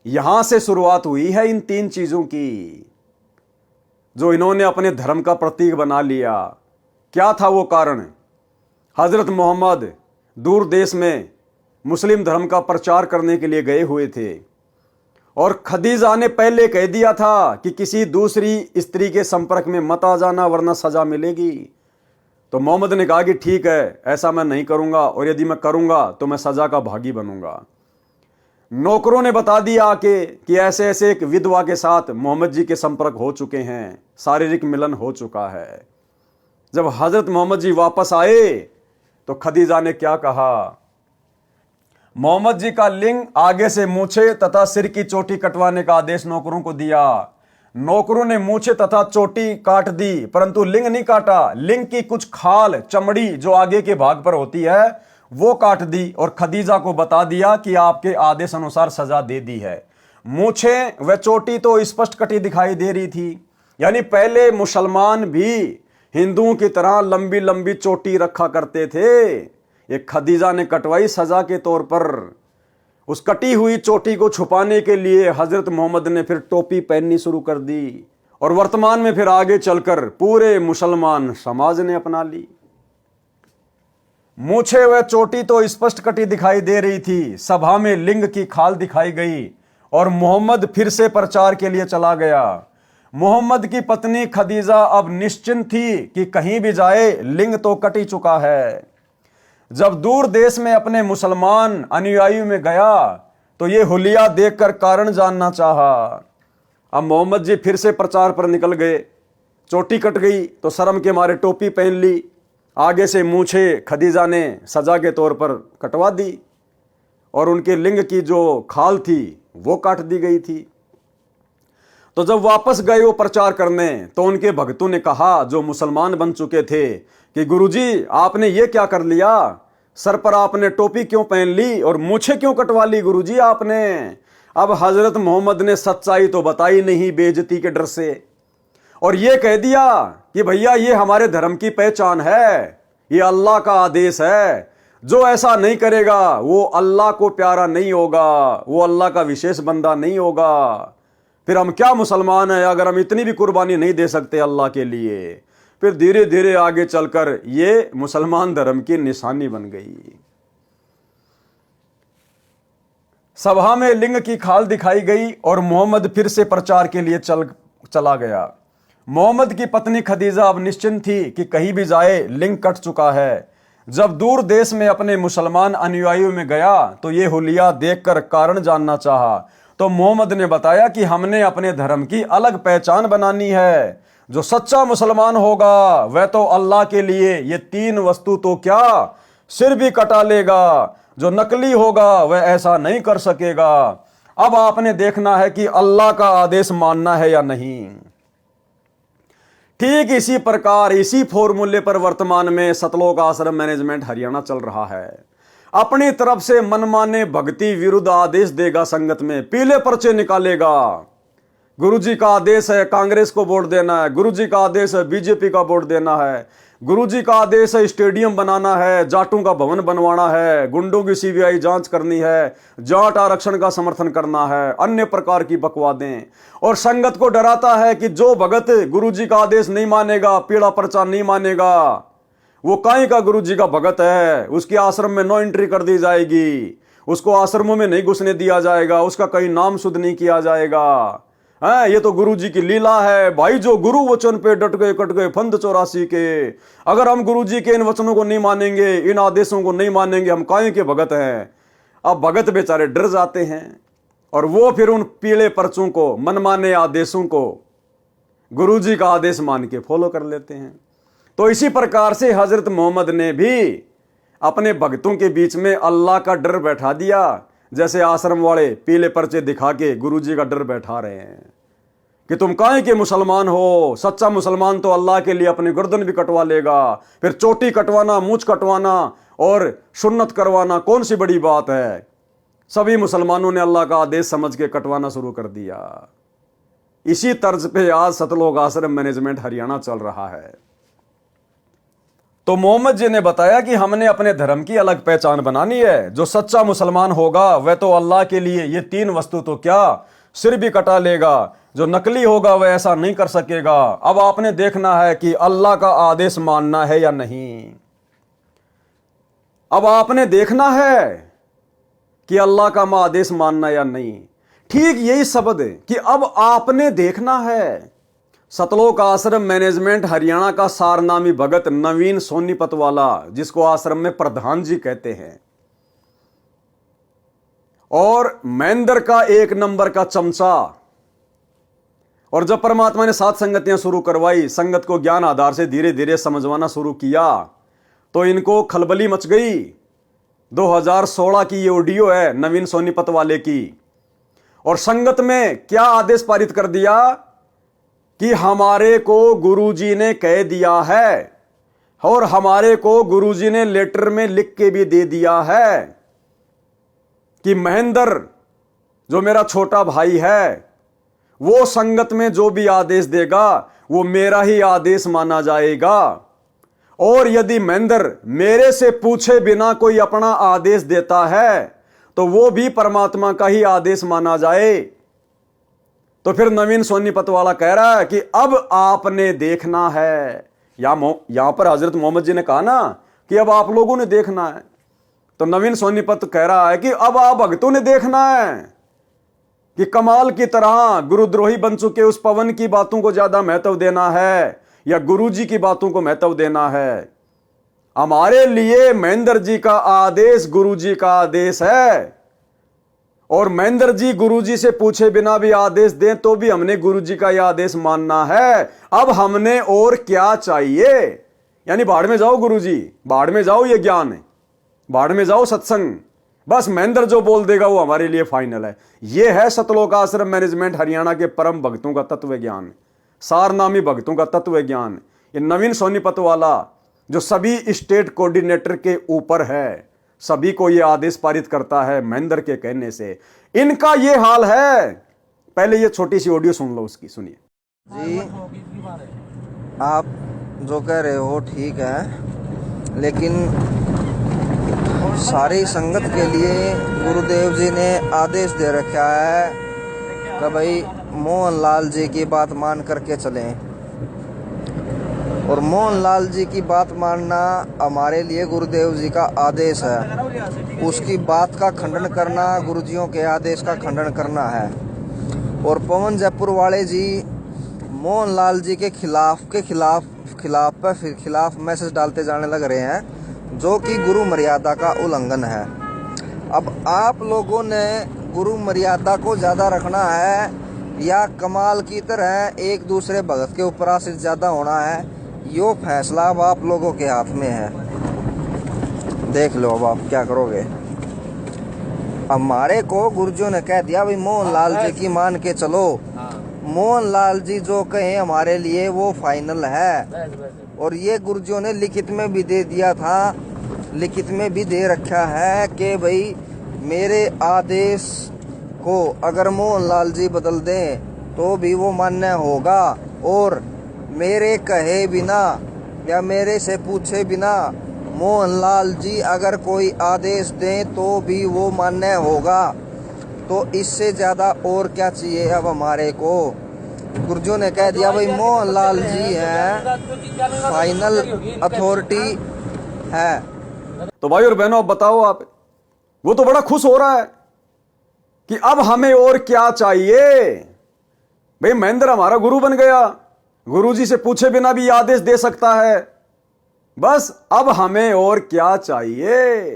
यहां से शुरुआत हुई है इन 3 चीजों की जो इन्होंने अपने धर्म का प्रतीक बना लिया। क्या था वो कारण? हजरत मोहम्मद दूर देश में मुस्लिम धर्म का प्रचार करने के लिए गए हुए थे और खदीजा ने पहले कह दिया था कि किसी दूसरी स्त्री के संपर्क में मत आ जाना वरना सजा मिलेगी। तो मोहम्मद ने कहा कि ठीक है, ऐसा मैं नहीं करूंगा और यदि मैं करूंगा तो मैं सजा का भागी बनूंगा। नौकरों ने बता दिया कि ऐसे ऐसे एक विधवा के साथ मोहम्मद जी के संपर्क हो चुके हैं, शारीरिक मिलन हो चुका है। जब हजरत मोहम्मद जी वापस आए तो खदीजा ने क्या कहा? मोहम्मद जी का लिंग, आगे से मूछे तथा सिर की चोटी कटवाने का आदेश नौकरों को दिया। नौकरों ने मूछे तथा चोटी काट दी परंतु लिंग नहीं काटा। लिंग की कुछ खाल, चमड़ी जो आगे के भाग पर होती है वो काट दी और खदीजा को बता दिया कि आपके आदेश अनुसार सजा दे दी है। मूछे व चोटी तो स्पष्ट कटी दिखाई दे रही थी, यानी पहले मुसलमान भी हिंदुओं की तरह लंबी लंबी चोटी रखा करते थे। ये खदीजा ने कटवाई सजा के तौर पर। उस कटी हुई चोटी को छुपाने के लिए हजरत मोहम्मद ने फिर टोपी पहननी शुरू कर दी और वर्तमान में फिर आगे चलकर पूरे मुसलमान समाज ने अपना ली। मूछे व चोटी तो स्पष्ट कटी दिखाई दे रही थी, सभा में लिंग की खाल दिखाई गई और मोहम्मद फिर से प्रचार के लिए चला गया। मोहम्मद की पत्नी खदीजा अब निश्चिंत थी कि कहीं भी जाए लिंग तो कट ही चुका है। जब दूर देश में अपने मुसलमान अनुयायियों में गया तो ये हुलिया देखकर कारण जानना चाहा। अब मोहम्मद जी फिर से प्रचार पर निकल गए। चोटी कट गई तो शर्म के मारे टोपी पहन ली, आगे से मूछे खदीजा ने सजा के तौर पर कटवा दी और उनके लिंग की जो खाल थी वो काट दी गई थी। तो जब वापस गए वो प्रचार करने तो उनके भक्तों ने कहा, जो मुसलमान बन चुके थे, कि गुरुजी आपने ये क्या कर लिया? सर पर आपने टोपी क्यों पहन ली और मूछें क्यों कटवा ली गुरुजी आपने? अब हजरत मोहम्मद ने सच्चाई तो बताई नहीं बेइज्जती के डर से, और ये कह दिया कि भैया ये हमारे धर्म की पहचान है, ये अल्लाह का आदेश है, जो ऐसा नहीं करेगा वो अल्लाह को प्यारा नहीं होगा, वो अल्लाह का विशेष बंदा नहीं होगा। फिर हम क्या मुसलमान हैं अगर हम इतनी भी कुर्बानी नहीं दे सकते अल्लाह के लिए। फिर धीरे धीरे आगे चलकर ये मुसलमान धर्म की निशानी बन गई। सभा में लिंग की खाल दिखाई गई और मोहम्मद फिर से प्रचार के लिए चला गया। मोहम्मद की पत्नी खदीजा अब निश्चिंत थी कि कहीं भी जाए लिंग कट चुका है। जब दूर देश में अपने मुसलमान अनुयायियों में गया तो ये हुलिया देखकर कारण जानना चाहा, तो मोहम्मद ने बताया कि हमने अपने धर्म की अलग पहचान बनानी है। जो सच्चा मुसलमान होगा वह तो अल्लाह के लिए ये 3 वस्तु तो क्या सिर भी कटा लेगा। जो नकली होगा वह ऐसा नहीं कर सकेगा। अब आपने देखना है कि अल्लाह का आदेश मानना है या नहीं। ठीक इसी प्रकार इसी फॉर्मूले पर वर्तमान में सतलोक आश्रम मैनेजमेंट हरियाणा चल रहा है। अपनी तरफ से मनमाने भक्ति विरुद्ध आदेश देगा, संगत में पीले पर्चे निकालेगा। गुरुजी का आदेश है कांग्रेस को वोट देना है, गुरुजी का आदेश है बीजेपी का वोट देना है, गुरुजी का आदेश है स्टेडियम बनाना है, जाटों का भवन बनवाना है, गुंडों की सीबीआई जांच करनी है, जाट आरक्षण का समर्थन करना है, अन्य प्रकार की बकवादें। और संगत को डराता है कि जो भगत गुरुजी का आदेश नहीं मानेगा, पीला पर्चा नहीं मानेगा, वो काई का गुरुजी का भगत है, उसके आश्रम में नो एंट्री कर दी जाएगी, उसको आश्रमों में नहीं घुसने दिया जाएगा, उसका कहीं नाम शुद्ध नहीं किया जाएगा। ये तो गुरुजी की लीला है भाई। जो गुरु वचन पे डट गए कट गए फंद 84 के। अगर हम गुरुजी के इन वचनों को नहीं मानेंगे, इन आदेशों को नहीं मानेंगे, हम काहे के भगत हैं। अब भगत बेचारे डर जाते हैं और वो फिर उन पीले पर्चों को, मनमाने आदेशों को गुरुजी का आदेश मान के फॉलो कर लेते हैं। तो इसी प्रकार से हजरत मोहम्मद ने भी अपने भक्तों के बीच में अल्लाह का डर बैठा दिया। जैसे आश्रम वाले पीले पर्चे दिखा के गुरुजी का डर बैठा रहे हैं कि तुम काहे के मुसलमान हो। सच्चा मुसलमान तो अल्लाह के लिए अपनी गर्दन भी कटवा लेगा। फिर चोटी कटवाना, मूंछ कटवाना और सुन्नत करवाना कौन सी बड़ी बात है। सभी मुसलमानों ने अल्लाह का आदेश समझ के कटवाना शुरू कर दिया। इसी तर्ज पे आज सतलोक आश्रम मैनेजमेंट हरियाणा चल रहा है। तो मोहम्मद जी ने बताया कि हमने अपने धर्म की अलग पहचान बनानी है। जो सच्चा मुसलमान होगा वह तो अल्लाह के लिए ये 3 वस्तु तो क्या सिर भी कटा लेगा। जो नकली होगा वह ऐसा नहीं कर सकेगा। अब आपने देखना है कि अल्लाह का आदेश मानना है या नहीं। अब आपने देखना है कि अल्लाह का आदेश मानना या नहीं। ठीक यही शब्द है कि अब आपने देखना है। सतलोक आश्रम मैनेजमेंट हरियाणा का सारनामी भगत नवीन सोनीपत वाला, जिसको आश्रम में प्रधान जी कहते हैं, और महेंद्र का 1 नंबर का चमचा। और जब परमात्मा ने 7 संगतियां शुरू करवाई, संगत को ज्ञान आधार से धीरे धीरे समझवाना शुरू किया, तो इनको खलबली मच गई। 2016 की ये ऑडियो है नवीन सोनीपत वाले की। और संगत में क्या आदेश पारित कर दिया कि हमारे को गुरुजी ने कह दिया है और हमारे को गुरुजी ने लेटर में लिख के भी दे दिया है कि महेंद्र जो मेरा छोटा भाई है वो संगत में जो भी आदेश देगा वो मेरा ही आदेश माना जाएगा। और यदि महेंद्र मेरे से पूछे बिना कोई अपना आदेश देता है तो वो भी परमात्मा का ही आदेश माना जाए। तो फिर नवीन सोनीपत वाला कह रहा है कि अब आपने देखना है। यहां पर हजरत मोहम्मद जी ने कहा ना कि अब आप लोगों ने देखना है, तो नवीन सोनीपत कह रहा है कि अब आप भक्तों ने देखना है कि कमाल की तरह गुरुद्रोही बन चुके उस पवन की बातों को ज्यादा महत्व देना है या गुरुजी की बातों को महत्व देना है। हमारे लिए महेंद्र जी का आदेश गुरुजी का आदेश है, और महेंद्र जी गुरुजी से पूछे बिना भी आदेश दें तो भी हमने गुरुजी का यह आदेश मानना है। अब हमने और क्या चाहिए। यानी भाड़ में जाओ गुरुजी, भाड़ में जाओ ये ज्ञान है, भाड़ में जाओ सत्संग, बस महेंद्र जो बोल देगा वो हमारे लिए फाइनल है। यह है सतलोक आश्रम मैनेजमेंट हरियाणा के परम भक्तों का तत्व ज्ञान, सारनामी भक्तों का तत्व ज्ञान। ये नवीन सोनीपत वाला जो सभी स्टेट कोऑर्डिनेटर के ऊपर है, सभी को यह आदेश पारित करता है महेंद्र के कहने से, इनका यह हाल है। पहले ये छोटी सी ऑडियो सुन लो उसकी, सुनिए जी। आप जो कह रहे हो ठीक है, लेकिन सारी संगत के लिए गुरुदेव जी ने आदेश दे रखा है कि भाई मोहनलाल जी की बात मान करके चलें। और मोहनलाल जी की बात मानना हमारे लिए गुरुदेव जी का आदेश है। उसकी बात का खंडन करना गुरुजियों के आदेश का खंडन करना है। और पवन जयपुर वाले जी मोहनलाल जी के खिलाफ मैसेज डालते जाने लग रहे हैं, जो कि गुरु मर्यादा का उल्लंघन है। अब आप लोगों ने गुरु मर्यादा को ज़्यादा रखना है या कमाल की तरह एक दूसरे भगत के ऊपर आश्रित ज़्यादा होना है, यो फैसला अब आप लोगों के हाथ में है। देख लो अब आप क्या करोगे। हमारे को गुरुजियों ने कह दिया भाई मोहनलाल जी की मान के चलो। मोहनलाल जी जो कहें हमारे लिए वो फाइनल है। और ये गुरुजियों ने लिखित में भी दे दिया था, लिखित में भी दे रखा है कि भाई मेरे आदेश को अगर मोहनलाल जी बदल दें तो भी वो मान्य होगा। और मेरे कहे बिना या मेरे से पूछे बिना मोहनलाल जी अगर कोई आदेश दें तो भी वो मान्य होगा। तो इससे ज़्यादा और क्या चाहिए अब हमारे को। गुरुजियों ने कह दिया भाई मोहनलाल जी हैं, फाइनल अथॉरिटी है। तो भाई और बहनों अब बताओ आप, वो तो बड़ा खुश हो रहा है कि अब हमें और क्या चाहिए। भाई महेंद्र हमारा गुरु बन गया, गुरुजी से पूछे बिना भी आदेश दे सकता है, बस अब हमें और क्या चाहिए।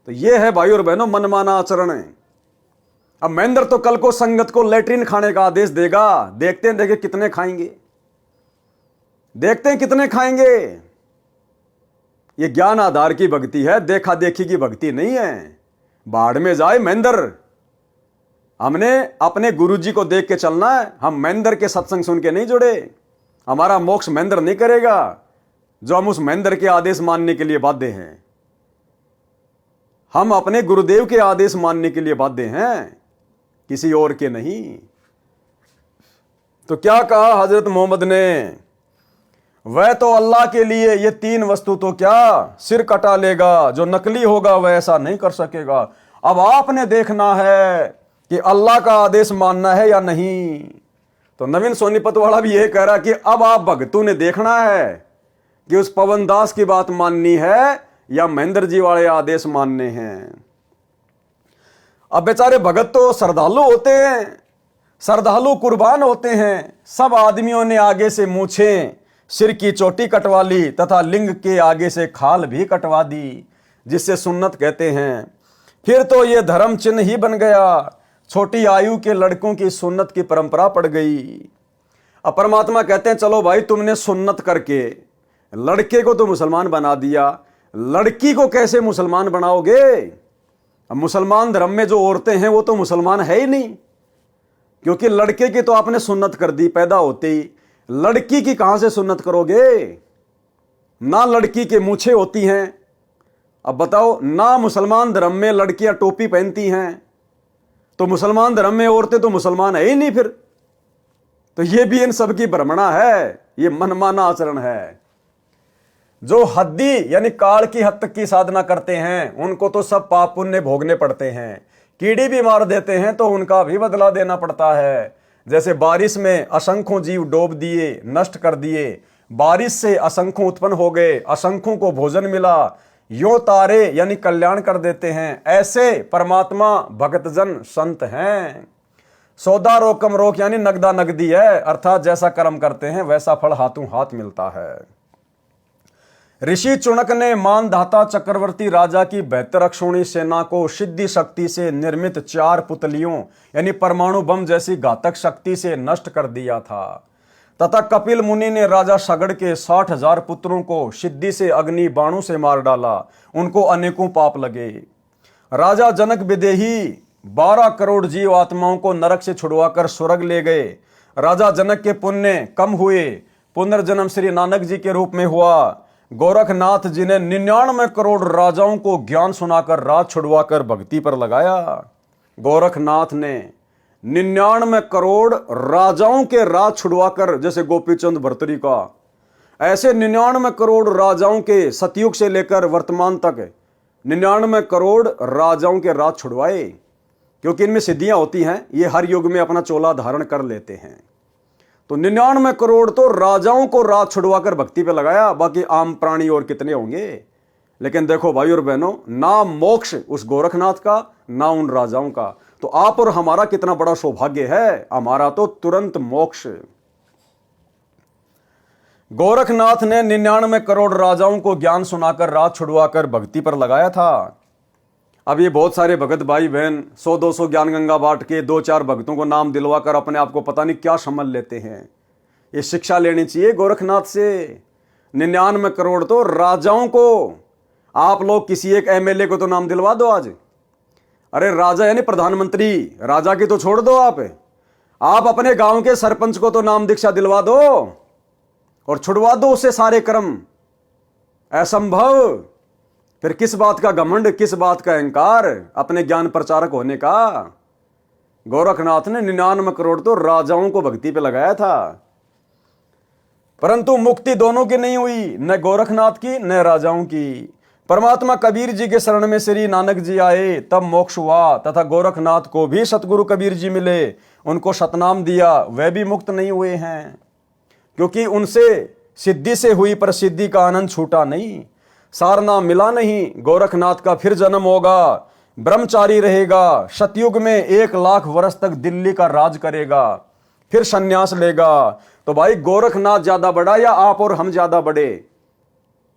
तो यह है भाई और बहनों मनमाना आचरण है। अब महेंद्र तो कल को संगत को लेटरिन खाने का आदेश देगा, देखते हैं देखे कितने खाएंगे, देखते हैं कितने खाएंगे। यह ज्ञान आधार की भक्ति है, देखा देखी की भक्ति नहीं है। बाढ़ में जाए महेंद्र, हमने अपने गुरुजी को देख के चलना है। हम महेंद्र के सत्संग सुन के नहीं जुड़े, हमारा मोक्ष महेंद्र नहीं करेगा जो हम उस महेंद्र के आदेश मानने के लिए बाध्य हैं। हम अपने गुरुदेव के आदेश मानने के लिए बाध्य हैं, किसी और के नहीं। तो क्या कहा हजरत मोहम्मद ने, वह तो अल्लाह के लिए ये तीन वस्तु तो क्या सिर कटा लेगा, जो नकली होगा वह ऐसा नहीं कर सकेगा। अब आपने देखना है कि अल्लाह का आदेश मानना है या नहीं। तो नवीन सोनीपत वाला भी यह कह रहा कि अब आप भगतों ने देखना है कि उस पवन दास की बात माननी है या महेंद्र जी वाले आदेश मानने हैं। अब बेचारे भगत तो श्रद्धालु होते हैं, श्रद्धालु कुर्बान होते हैं। सब आदमियों ने आगे से मूछें, सिर की चोटी कटवा ली तथा लिंग के आगे से खाल भी कटवा दी, जिससे सुन्नत कहते हैं। फिर तो ये धर्म चिन्ह ही बन गया, छोटी आयु के लड़कों की सुन्नत की परंपरा पड़ गई। अब परमात्मा कहते हैं चलो भाई तुमने सुन्नत करके लड़के को तो मुसलमान बना दिया, लड़की को कैसे मुसलमान बनाओगे। अब मुसलमान धर्म में जो औरतें हैं वो तो मुसलमान है ही नहीं, क्योंकि लड़के की तो आपने सुन्नत कर दी पैदा होते ही, लड़की की कहां से सुन्नत करोगे। ना लड़की के मूछें होती हैं। अब बताओ, ना मुसलमान धर्म में लड़कियां टोपी पहनती हैं, तो मुसलमान धर्म में औरतें तो मुसलमान है ही नहीं फिर। तो ये भी इन सब की भ्रमणा है, ये मनमाना आचरण है। जो हद्दी यानी काल की हद तक की साधना करते हैं उनको तो सब पाप पुण्य भोगने पड़ते हैं। कीड़ी भी मार देते हैं तो उनका भी बदला देना पड़ता है। जैसे बारिश में असंख्यों जीव डूब दिए, नष्ट कर दिए, बारिश से असंख्यों उत्पन्न हो गए, असंख्यों को भोजन मिला, यो तारे यानी कल्याण कर देते हैं। ऐसे परमात्मा भक्तजन संत हैं। सौदा रोकम रोक यानी नगदा नगदी है, अर्थात जैसा कर्म करते हैं वैसा फल हाथों हाथ मिलता है। ऋषि चुनक ने मानधाता चक्रवर्ती राजा की बेहतर अक्षौणी सेना को सिद्धि शक्ति से निर्मित 4 पुतलियों यानी परमाणु बम जैसी घातक शक्ति से नष्ट कर दिया था, तथा कपिल मुनि ने राजा सगड़ के 60,000 पुत्रों को सिद्धि से अग्नि बाणों से मार डाला। उनको अनेकों पाप लगे। राजा जनक विदेही 12 करोड़ जीव आत्माओं को नरक से छुड़वाकर स्वर्ग ले गए। राजा जनक के पुण्य कम हुए, पुनर्जन्म श्री नानक जी के रूप में हुआ। गोरखनाथ जी ने 99 करोड़ राजाओं को ज्ञान सुनाकर राज छुड़वाकर भक्ति पर लगाया। गोरखनाथ ने 99 करोड़ राजाओं के राज छुड़वाकर, जैसे गोपीचंद भर्तरी का, ऐसे 99 करोड़ राजाओं के सतयुग से लेकर वर्तमान तक 99 करोड़ राजाओं के राज छुड़वाए। क्योंकि इनमें सिद्धियां होती हैं, ये हर युग में अपना चोला धारण कर लेते हैं। तो 99 करोड़ तो राजाओं को राज छुड़वाकर भक्ति पे लगाया, बाकी आम प्राणी और कितने होंगे। लेकिन देखो भाई और बहनों, ना मोक्ष उस गोरखनाथ का, ना उन राजाओं का। तो आप और हमारा कितना बड़ा सौभाग्य है, हमारा तो तुरंत मोक्ष। गोरखनाथ ने 99 करोड़ राजाओं को ज्ञान सुनाकर राज छुड़वाकर भक्ति पर लगाया था। अब ये बहुत सारे भगत भाई बहन 100-200 ज्ञान गंगा बांट के 2-4 भक्तों को नाम दिलवाकर अपने आप को पता नहीं क्या समझ लेते हैं। ये शिक्षा लेनी चाहिए गोरखनाथ से। 99 करोड़ तो राजाओं को, आप लोग किसी एक एमएलए को तो नाम दिलवा दो आज। अरे राजा यानी प्रधानमंत्री, राजा की तो छोड़ दो आप अपने गांव के सरपंच को तो नाम दीक्षा दिलवा दो और छुड़वा दो उससे सारे कर्म। असंभव। फिर किस बात का घमंड, किस बात का अहंकार अपने ज्ञान प्रचारक होने का। गोरखनाथ ने 99 करोड़ तो राजाओं को भक्ति पे लगाया था, परंतु मुक्ति दोनों की नहीं हुई, न गोरखनाथ की न राजाओं की। परमात्मा कबीर जी के शरण में श्री नानक जी आए, तब मोक्ष हुआ, तथा गोरखनाथ को भी सतगुरु कबीर जी मिले, उनको सतनाम दिया, वे भी मुक्त नहीं हुए हैं, क्योंकि उनसे सिद्धि से हुई प्रसिद्धि का आनंद छूटा नहीं। सारना मिला नहीं, गोरखनाथ का फिर जन्म होगा, ब्रह्मचारी रहेगा, सतयुग में 1 लाख वर्ष तक दिल्ली का राज करेगा, फिर सन्यास लेगा। तो भाई गोरखनाथ ज्यादा बड़ा या आप और हम ज्यादा बड़े?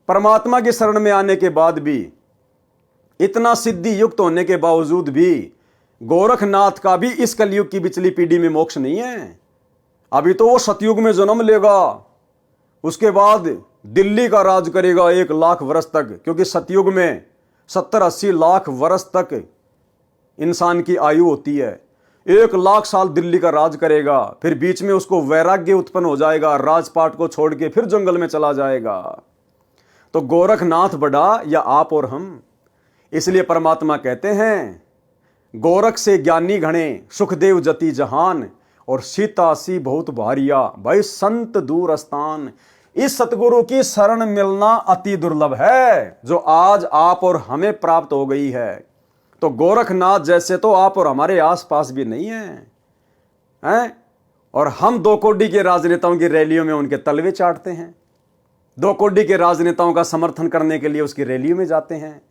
परमात्मा की शरण में आने के बाद भी, इतना सिद्धि युक्त होने के बावजूद भी गोरखनाथ का भी इस कलयुग की पिछली पीढ़ी में मोक्ष नहीं है। अभी तो वो सतयुग में जन्म लेगा, उसके बाद दिल्ली का राज करेगा 1 लाख वर्ष तक, क्योंकि सतयुग में 70-80 लाख वर्ष तक इंसान की आयु होती है। 1 लाख साल दिल्ली का राज करेगा, फिर बीच में उसको वैराग्य उत्पन्न हो जाएगा, राजपाट को छोड़ के फिर जंगल में चला जाएगा। तो गोरखनाथ बड़ा या आप और हम? इसलिए परमात्मा कहते हैं, गोरख से ज्ञानी घणे, सुखदेव जति जहान, और सीता सी बहुत भारिया, भाई संत दूर स्थान। इस सतगुरु की शरण मिलना अति दुर्लभ है, जो आज आप और हमें प्राप्त हो गई है। तो गोरखनाथ जैसे तो आप और हमारे आसपास भी नहीं हैं? और हम 2 कोड़ी के राजनेताओं की रैलियों में उनके तलवे चाटते हैं, 2 कोड़ी के राजनेताओं का समर्थन करने के लिए उसकी रैलियों में जाते हैं।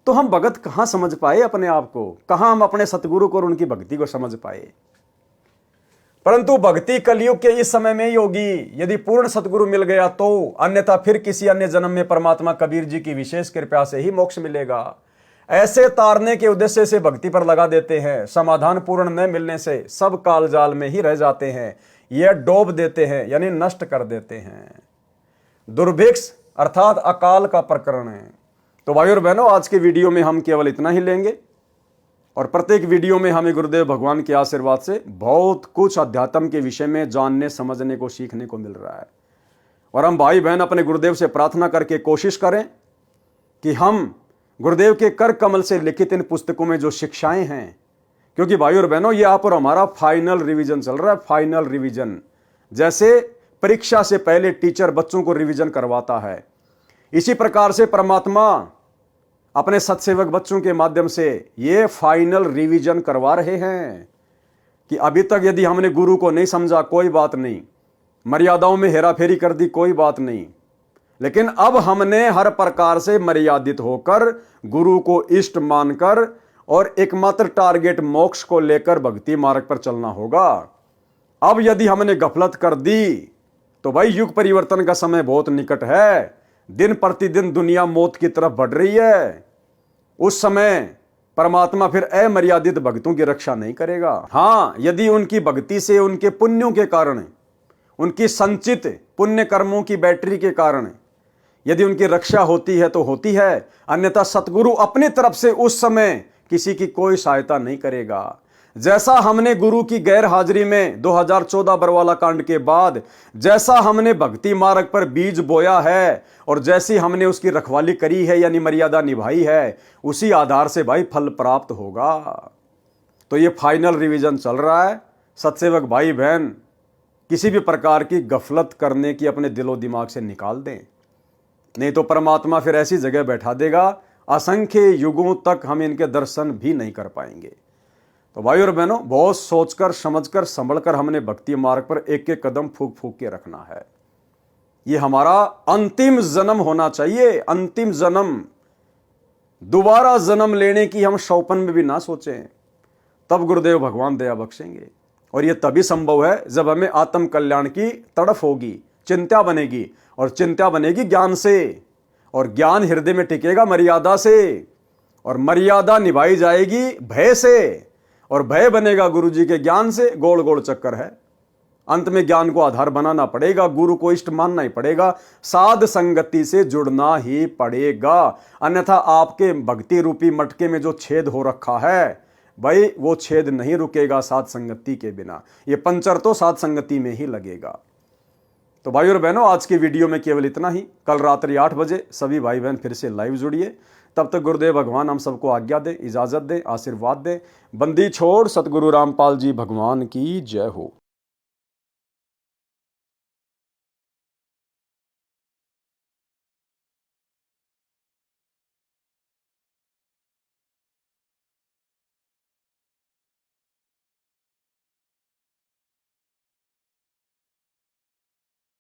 तो हम भगत कहां समझ पाए अपने आप को? कहां हम अपने सतगुरु को और उनकी भक्ति को समझ पाए? परंतु भक्ति कलयुग के इस समय में ही होगी, यदि पूर्ण सतगुरु मिल गया तो, अन्यथा फिर किसी अन्य जन्म में परमात्मा कबीर जी की विशेष कृपा से ही मोक्ष मिलेगा। ऐसे तारने के उद्देश्य से भक्ति पर लगा देते हैं, समाधान पूर्ण न मिलने से सब काल जाल में ही रह जाते हैं, यह डोब देते हैं यानी नष्ट कर देते हैं। दुर्भिक्ष अर्थात अकाल का प्रकरण है। तो भाई और बहनों, आज के वीडियो में हम केवल इतना ही लेंगे, और प्रत्येक वीडियो में हमें गुरुदेव भगवान के आशीर्वाद से बहुत कुछ अध्यात्म के विषय में जानने समझने को सीखने को मिल रहा है। और हम भाई बहन अपने गुरुदेव से प्रार्थना करके कोशिश करें कि हम गुरुदेव के कर कमल से लिखित इन पुस्तकों में जो शिक्षाएं हैं, क्योंकि भाई और बहनों ये आप और हमारा फाइनल रिवीजन चल रहा है। फाइनल रिवीजन, जैसे परीक्षा से पहले टीचर बच्चों को रिवीजन करवाता है, इसी प्रकार से परमात्मा अपने सत्सेवक बच्चों के माध्यम से ये फाइनल रिवीजन करवा रहे हैं कि अभी तक यदि हमने गुरु को नहीं समझा कोई बात नहीं, मर्यादाओं में हेराफेरी कर दी कोई बात नहीं, लेकिन अब हमने हर प्रकार से मर्यादित होकर गुरु को इष्ट मानकर और एकमात्र टारगेट मोक्ष को लेकर भक्ति मार्ग पर चलना होगा। अब यदि हमने गफलत कर दी तो भाई युग परिवर्तन का समय बहुत निकट है, दिन प्रतिदिन दुनिया मौत की तरफ बढ़ रही है। उस समय परमात्मा फिर अमर्यादित भक्तों की रक्षा नहीं करेगा। हाँ, यदि उनकी भक्ति से, उनके पुण्यों के कारण, उनकी संचित पुण्य कर्मों की बैटरी के कारण यदि उनकी रक्षा होती है तो होती है, अन्यथा सतगुरु अपनी तरफ से उस समय किसी की कोई सहायता नहीं करेगा। जैसा हमने गुरु की गैर हाजिरी में 2014 बरवाला कांड के बाद जैसा हमने भक्ति मार्ग पर बीज बोया है और जैसी हमने उसकी रखवाली करी है यानी मर्यादा निभाई है, उसी आधार से भाई फल प्राप्त होगा। तो ये फाइनल रिवीजन चल रहा है। सत्सेवक भाई बहन किसी भी प्रकार की गफलत करने की अपने दिलो दिमाग से निकाल दें, नहीं तो परमात्मा फिर ऐसी जगह बैठा देगा असंख्य युगों तक हम इनके दर्शन भी नहीं कर पाएंगे। तो भाई और बहनों, बहुत सोचकर समझकर संभलकर हमने भक्ति मार्ग पर एक एक कदम फूक फूक के रखना है। ये हमारा अंतिम जन्म होना चाहिए, अंतिम जन्म। दोबारा जन्म लेने की हम शौपन में भी ना सोचें, तब गुरुदेव भगवान दया बख्शेंगे। और ये तभी संभव है जब हमें आत्म कल्याण की तड़फ होगी, चिंता बनेगी, और चिंता बनेगी ज्ञान से, और ज्ञान हृदय में टिकेगा मर्यादा से, और मर्यादा निभाई जाएगी भय से, और भय बनेगा गुरु जी के ज्ञान से। गोल गोल चक्कर है। अंत में ज्ञान को आधार बनाना पड़ेगा, गुरु को इष्ट मानना ही पड़ेगा, साध संगति से जुड़ना ही पड़ेगा। अन्यथा आपके भक्ति रूपी मटके में जो छेद हो रखा है भाई, वो छेद नहीं रुकेगा साध संगति के बिना। ये पंचर तो साध संगति में ही लगेगा। तो भाई और बहनों, आज की वीडियो में केवल इतना ही। कल रात्रि 8 बजे सभी भाई बहन फिर से लाइव जुड़िए। तब तक गुरुदेव भगवान हम सबको आज्ञा दे, इजाजत दे, आशीर्वाद दे। बंदी छोड़ सतगुरु रामपाल जी भगवान की जय हो।